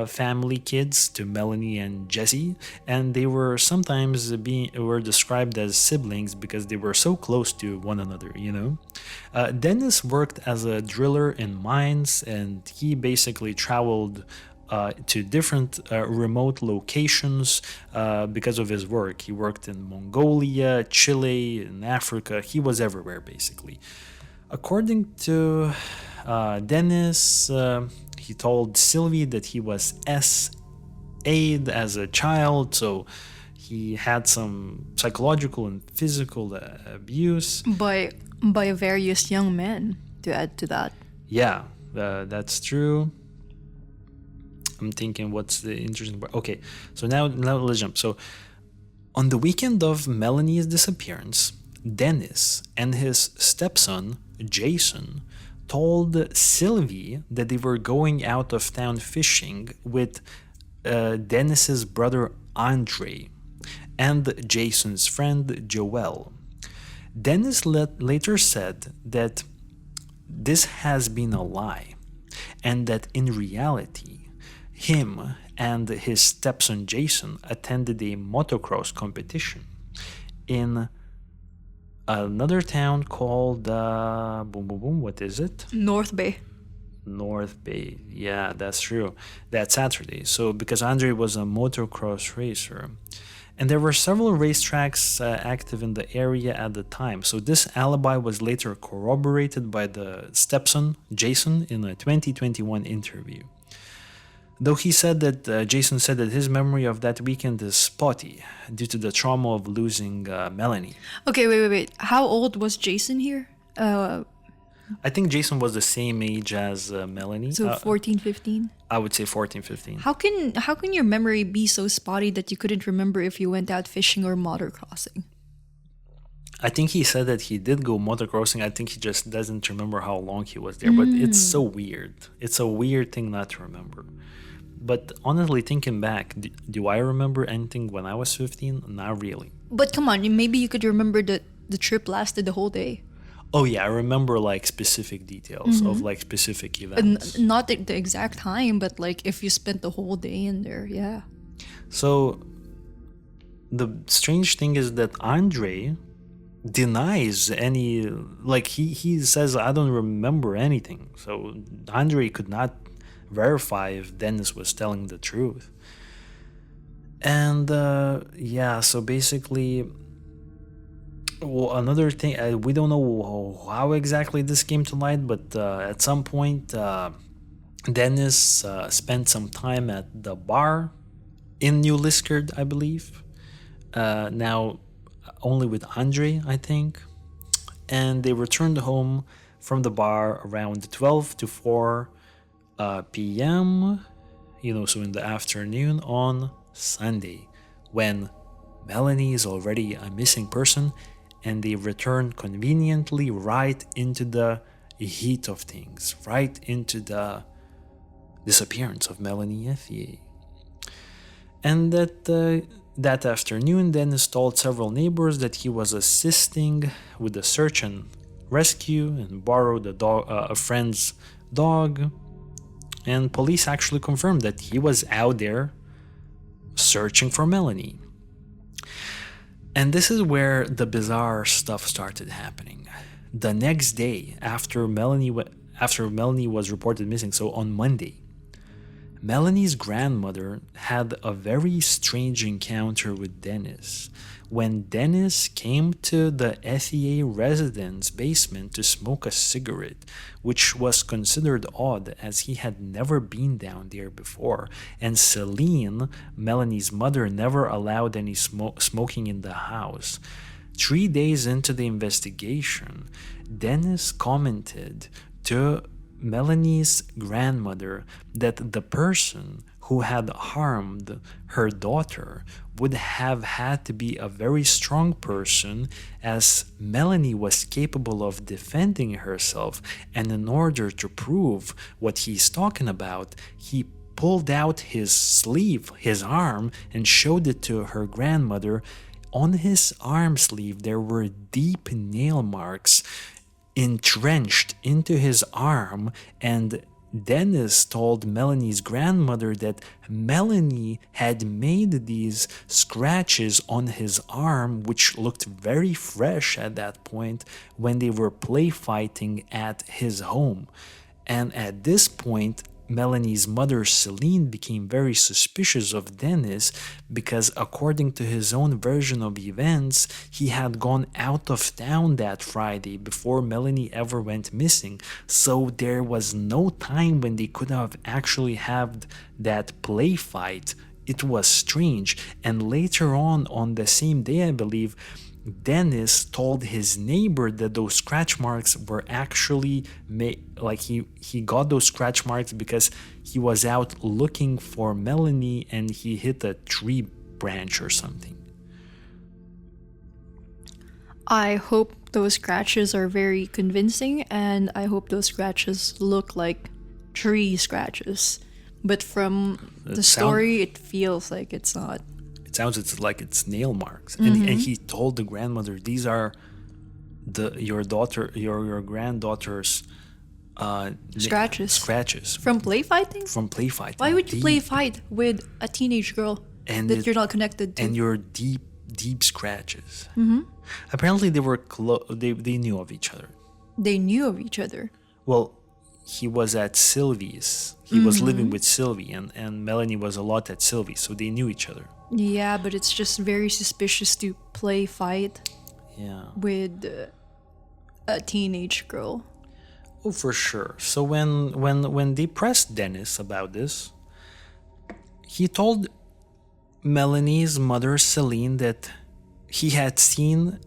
family kids, to Melanie and Jesse, and they were sometimes were described as siblings because they were so close to one another, you know. Dennis worked as a driller in mines, and he basically traveled to different remote locations because of his work. He worked in Mongolia, Chile, in Africa. He was everywhere, basically. According to Dennis, he told Sylvie that he was SA'd as a child, so he had some psychological and physical abuse. By various young men, to add to that. Yeah, that's true. I'm thinking what's the interesting part. Okay, so now let's jump. So on the weekend of Melanie's disappearance, Dennis and his stepson, Jason, told Sylvie that they were going out of town fishing with Dennis's brother Andre and Jason's friend Joel. Dennis later said that this has been a lie, and that in reality, him and his stepson Jason attended a motocross competition in another town called what is it? North Bay. North Bay. Yeah, that's true. That Saturday. So because Andre was a motocross racer, and there were several racetracks active in the area at the time. So this alibi was later corroborated by the stepson Jason in a 2021 interview. Though he said that Jason said that his memory of that weekend is spotty due to the trauma of losing Melanie. Okay, wait. How old was Jason here? I think Jason was the same age as Melanie. So 14, 15? I would say 14, 15. How can your memory be so spotty that you couldn't remember if you went out fishing or motocrossing? I think he said that he did go motocrossing. I think he just doesn't remember how long he was there. But it's so weird. It's a weird thing not to remember. But honestly, thinking back, do I remember anything when I was 15? Not really. But come on, maybe you could remember that the trip lasted the whole day. Oh yeah, I remember like specific details of like specific events. Not the exact time, but like if you spent the whole day in there, yeah. So the strange thing is that Andre denies any, like he says, I don't remember anything. So Andre could not verify if Dennis was telling the truth. And yeah, so basically, well, another thing, we don't know how exactly this came to light, but at some point Dennis spent some time at the bar in New Liskeard, I believe. Now only with Andre, I think. And they returned home from the bar around 12 to 4 p.m., so in the afternoon on Sunday, when Melanie is already a missing person, and they return conveniently right into the heat of things, right into the disappearance of Mélanie Ethier. And that afternoon, Dennis told several neighbors that he was assisting with the search and rescue and borrowed a friend's dog. And police actually confirmed that he was out there searching for Melanie. And this is where the bizarre stuff started happening. The next day, after Melanie was reported missing, so on Monday, Melanie's grandmother had a very strange encounter with Dennis. When Dennis came to the Ethier residence basement to smoke a cigarette, which was considered odd as he had never been down there before, and Celine, Melanie's mother, never allowed any smoking in the house. 3 days into the investigation, Dennis commented to Melanie's grandmother that the person who had harmed her daughter would have had to be a very strong person, as Melanie was capable of defending herself, and in order to prove what he's talking about, he pulled out his sleeve, his arm, and showed it to her grandmother. On his arm sleeve there were deep nail marks entrenched into his arm, and Dennis told Melanie's grandmother that Melanie had made these scratches on his arm, which looked very fresh at that point, when they were play fighting at his home. And at this point, Melanie's mother, Celine, became very suspicious of Dennis because, according to his own version of events, he had gone out of town that Friday before Melanie ever went missing. So there was no time when they could have actually had that play fight. It was strange. And later on the same day, I believe, Dennis told his neighbor that those scratch marks were actually he got those scratch marks because he was out looking for Melanie and he hit a tree branch or something. I hope those scratches are very convincing, and I hope those scratches look like tree scratches. But from the story, it feels like it's not. It sounds like it's nail marks. And he told the grandmother, these are your granddaughter's scratches From play fighting? From play fighting. Why would you play fight with a teenage girl that you're not connected to? And your deep scratches. Apparently they were they knew of each other. They knew of each other. Well, he was at Sylvie's. He was living with Sylvie, and Melanie was a lot at Sylvie, so they knew each other. Yeah, but it's just very suspicious to play fight with a teenage girl. Oh, for sure. So when they pressed Dennis about this, he told Melanie's mother, Celine, that he had seen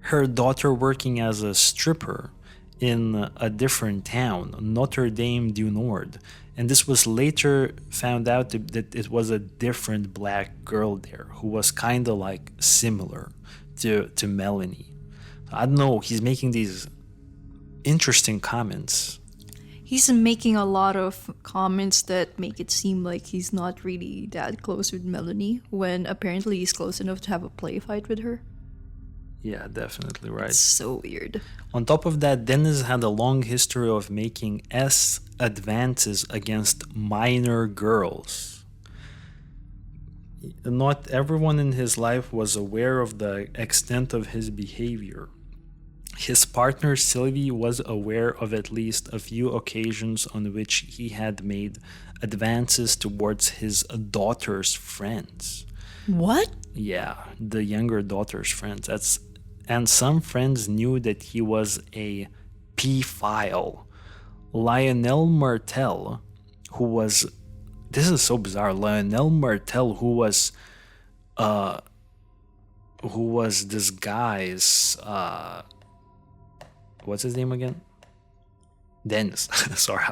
her daughter working as a stripper in a different town, Notre Dame du Nord. And this was later found out that it was a different black girl there who was kind of like similar to Melanie. I don't know, he's making these interesting comments. He's making a lot of comments that make it seem like he's not really that close with Melanie, when apparently he's close enough to have a play fight with her. Yeah, definitely right. It's so weird. On top of that, Dennis had a long history of making advances against minor girls. Not everyone in his life was aware of the extent of his behavior. His partner Sylvie was aware of at least a few occasions on which he had made advances towards his daughter's friends. What? Yeah, the younger daughter's friends. And some friends knew that he was a pedophile. Lionel Martel, who was... This is so bizarre. Lionel Martel, who was this guy's... what's his name again? Dennis. Sorry.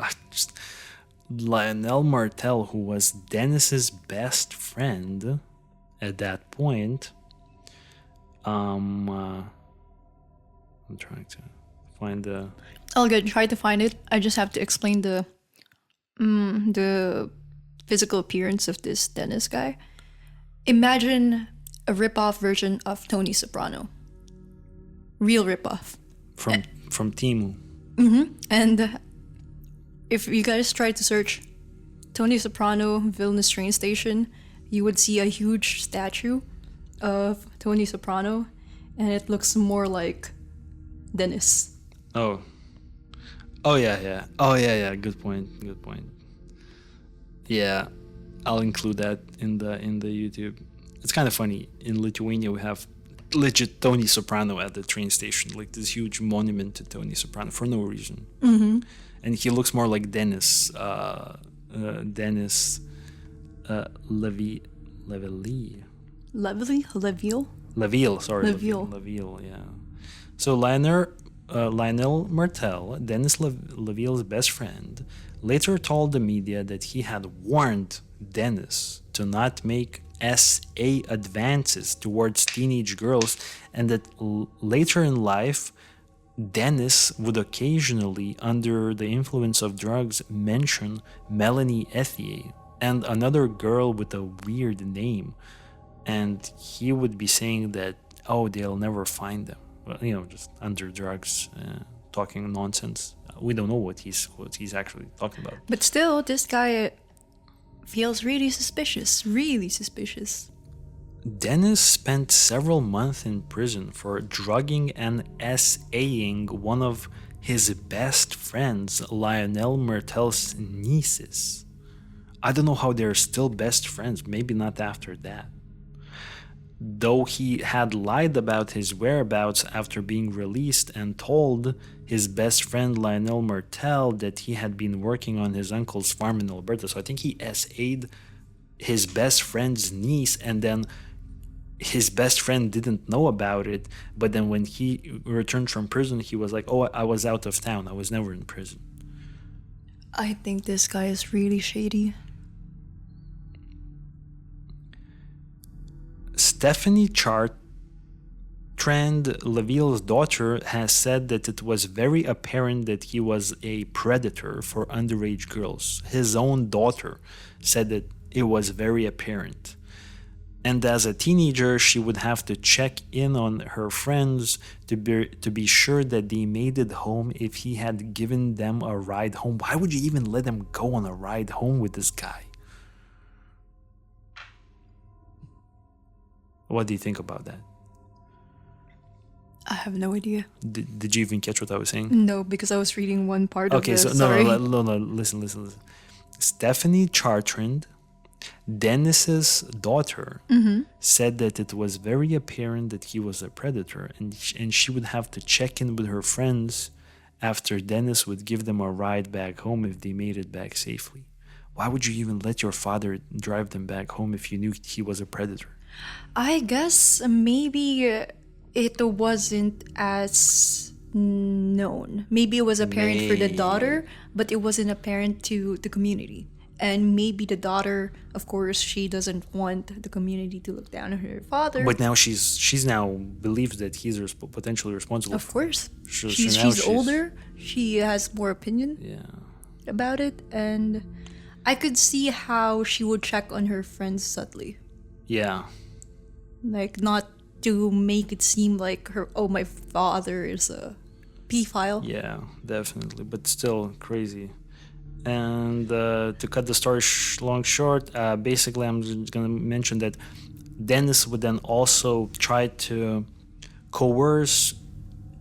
Lionel Martel, who was Dennis's best friend at that point... I'm trying to find the... I'll try to find it. I just have to explain the physical appearance of this Dennis guy. Imagine a rip-off version of Tony Soprano. Real rip-off. From Timu. And if you guys try to search Tony Soprano villainous train station, you would see a huge statue of Tony Soprano, and it looks more like Dennis. Oh yeah. Good point. Yeah, I'll include that in the YouTube. It's kind of funny. In Lithuania, we have legit Tony Soprano at the train station, like this huge monument to Tony Soprano for no reason. Mm-hmm. And he looks more like Dennis Levy, Leville? Laville, sorry, Laville. Laville, yeah. So Lionel Martel, Dennis Laville's best friend, later told the media that he had warned Dennis to not make SA advances towards teenage girls, and that later in life, Dennis would occasionally, under the influence of drugs, mention Mélanie Ethier and another girl with a weird name. And he would be saying that, oh, they'll never find them. Well, just under drugs, talking nonsense. We don't know what he's actually talking about. But still, this guy feels really suspicious. Really suspicious. Dennis spent several months in prison for drugging and SAing one of his best friends, Lionel Martel's nieces. I don't know how they're still best friends, maybe not after that. Though he had lied about his whereabouts after being released and told his best friend Lionel Martel that he had been working on his uncle's farm in Alberta. So I think he SA'd his best friend's niece, and then his best friend didn't know about it, but then when he returned from prison, he was like, oh, I was out of town. I was never in prison. I think this guy is really shady. Stephanie Chartrand, Laville's daughter, has said that it was very apparent that he was a predator for underage girls. His own daughter said that it was very apparent. And as a teenager, she would have to check in on her friends to be sure that they made it home if he had given them a ride home. Why would you even let them go on a ride home with this guy? What do you think about that? I have no idea. Did you even catch what I was saying? No, because I was reading one part of this. Okay, so no, listen. Stephanie Chartrand, Dennis's daughter, said that it was very apparent that he was a predator, and she would have to check in with her friends after Dennis would give them a ride back home if they made it back safely. Why would you even let your father drive them back home if you knew he was a predator? I guess maybe it wasn't as known. Maybe it was apparent for the daughter, but it wasn't apparent to the community. And maybe the daughter, of course, she doesn't want the community to look down on her father. But now she's now believes that he's potentially responsible. Of course, So she's older. She has more opinion about it, and I could see how she would check on her friends subtly. Yeah. Like, not to make it seem like my father is a pedophile. Yeah, definitely. But still crazy. And to cut the story long short, basically I'm just going to mention that Dennis would then also try to coerce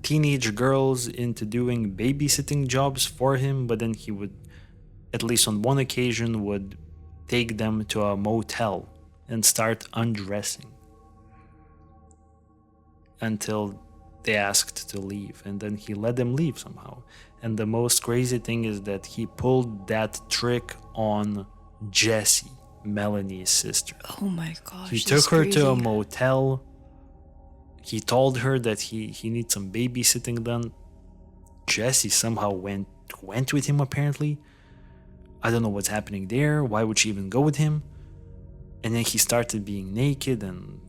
teenage girls into doing babysitting jobs for him, but then he would, at least on one occasion, would take them to a motel and start undressing until they asked to leave, and then he let them leave somehow. And the most crazy thing is that he pulled that trick on Jessie, Melanie's sister. Oh my gosh. He took her to a motel. He told her that he needs some babysitting done. Jessie somehow went with him, apparently. I don't know what's happening there. Why would she even go with him? And then he started being naked and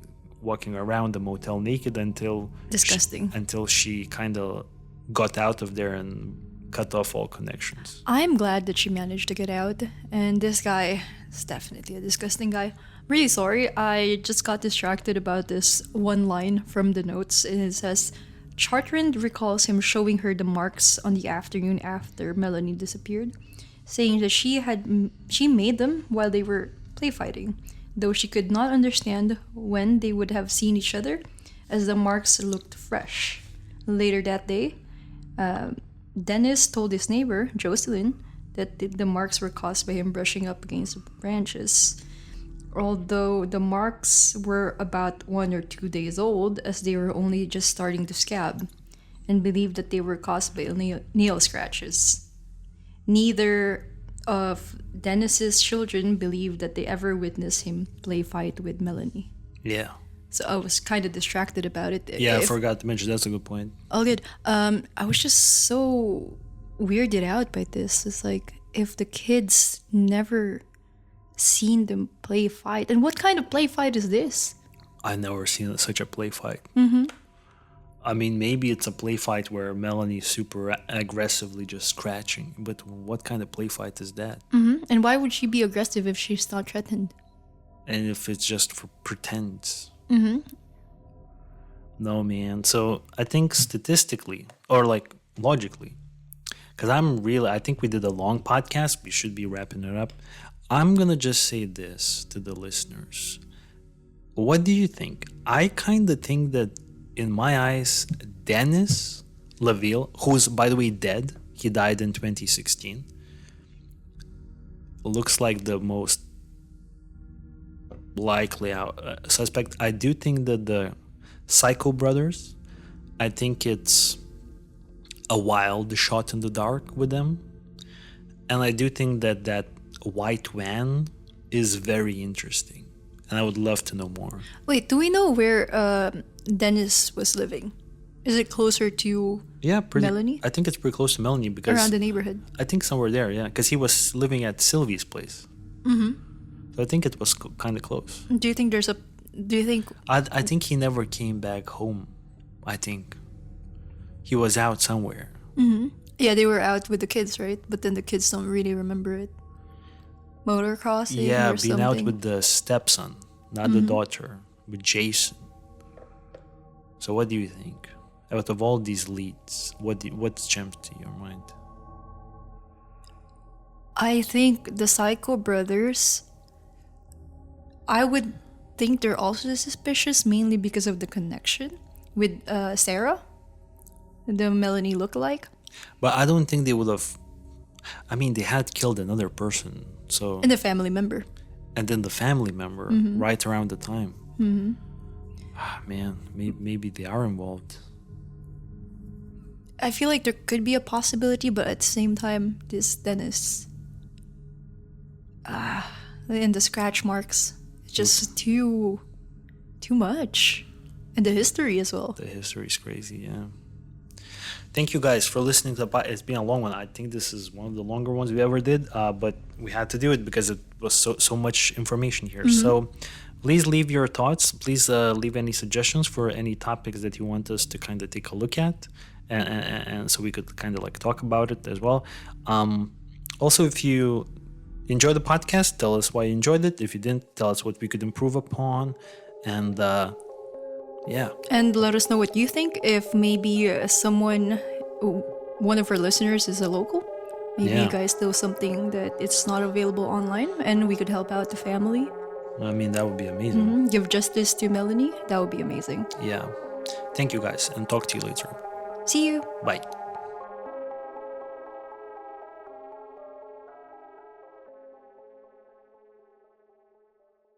walking around the motel naked until disgusting. Until she kind of got out of there and cut off all connections. I'm glad that she managed to get out. And this guy is definitely a disgusting guy. Really sorry, I just got distracted about this one line from the notes. And it says, Chartrand recalls him showing her the marks on the afternoon after Melanie disappeared, saying that she made them while they were play fighting, though she could not understand when they would have seen each other, as the marks looked fresh. Later that day, Dennis told his neighbor, Jocelyn, that the marks were caused by him brushing up against the branches. Although the marks were about 1 or 2 days old, as they were only just starting to scab, and believed that they were caused by nail scratches. Neither of Dennis's children believed that they ever witnessed him play fight with Melanie. Yeah. So I was kind of distracted about it. Yeah, I forgot to mention. That's a good point. All good. I was just so weirded out by this. It's like, if the kids never seen them play fight, and what kind of play fight is this? I've never seen such a play fight. Mm-hmm. I mean, maybe it's a play fight where Melanie's super aggressively just scratching, but what kind of play fight is that? Mm-hmm. And why would she be aggressive if she's not threatened? And if it's just for pretense? Mm-hmm. No, man. So I think statistically, or like logically, because I think we did a long podcast. We should be wrapping it up. I'm going to just say this to the listeners. What do you think? I kind of think that, in my eyes, Dennis LaVille, who's, by the way, dead, he died in 2016, looks like the most likely suspect. I do think that the Psycho brothers, I think it's a wild shot in the dark with them. And I do think that that white van is very interesting. And I would love to know more. Wait, do we know where Dennis was living? Is it closer to Melanie? I think it's pretty close to Melanie because... Around the neighborhood? I think somewhere there, yeah. Because he was living at Sylvie's place. Mm-hmm. So I think it was kind of close. Do you think I think he never came back home. I think he was out somewhere. Mm-hmm. Yeah, they were out with the kids, right? But then the kids don't really remember it. Motocrossing or something. Being out with the stepson, not the daughter, with Jason. So what do you think? Out of all these leads, what jumps to your mind? I think the Psycho brothers, I would think they're also suspicious, mainly because of the connection with Sarah, the Melanie lookalike. But I don't think they would have... I mean, they had killed another person, so... And the family member. And then the family member, right around the time. Mm-hmm. Man, maybe they are involved. I feel like there could be a possibility, but at the same time, this Dennis... and the scratch marks, it's just too much. And the history as well. The history is crazy, yeah. Thank you guys for listening to the podcast. It's been a long one. I think this is one of the longer ones we ever did, but we had to do it because it was so much information here. So please leave your thoughts. Please leave any suggestions for any topics that you want us to kind of take a look at, and so we could kind of like talk about it as well. Also, if you enjoyed the podcast, tell us why you enjoyed it. If you didn't, tell us what we could improve upon, and yeah. And let us know what you think. If maybe one of our listeners is a local, maybe you guys know something that it's not available online, and we could help out the family. I mean, that would be amazing. Give justice to Melanie. That would be amazing. Yeah. Thank you guys, and talk to you later. See you. Bye.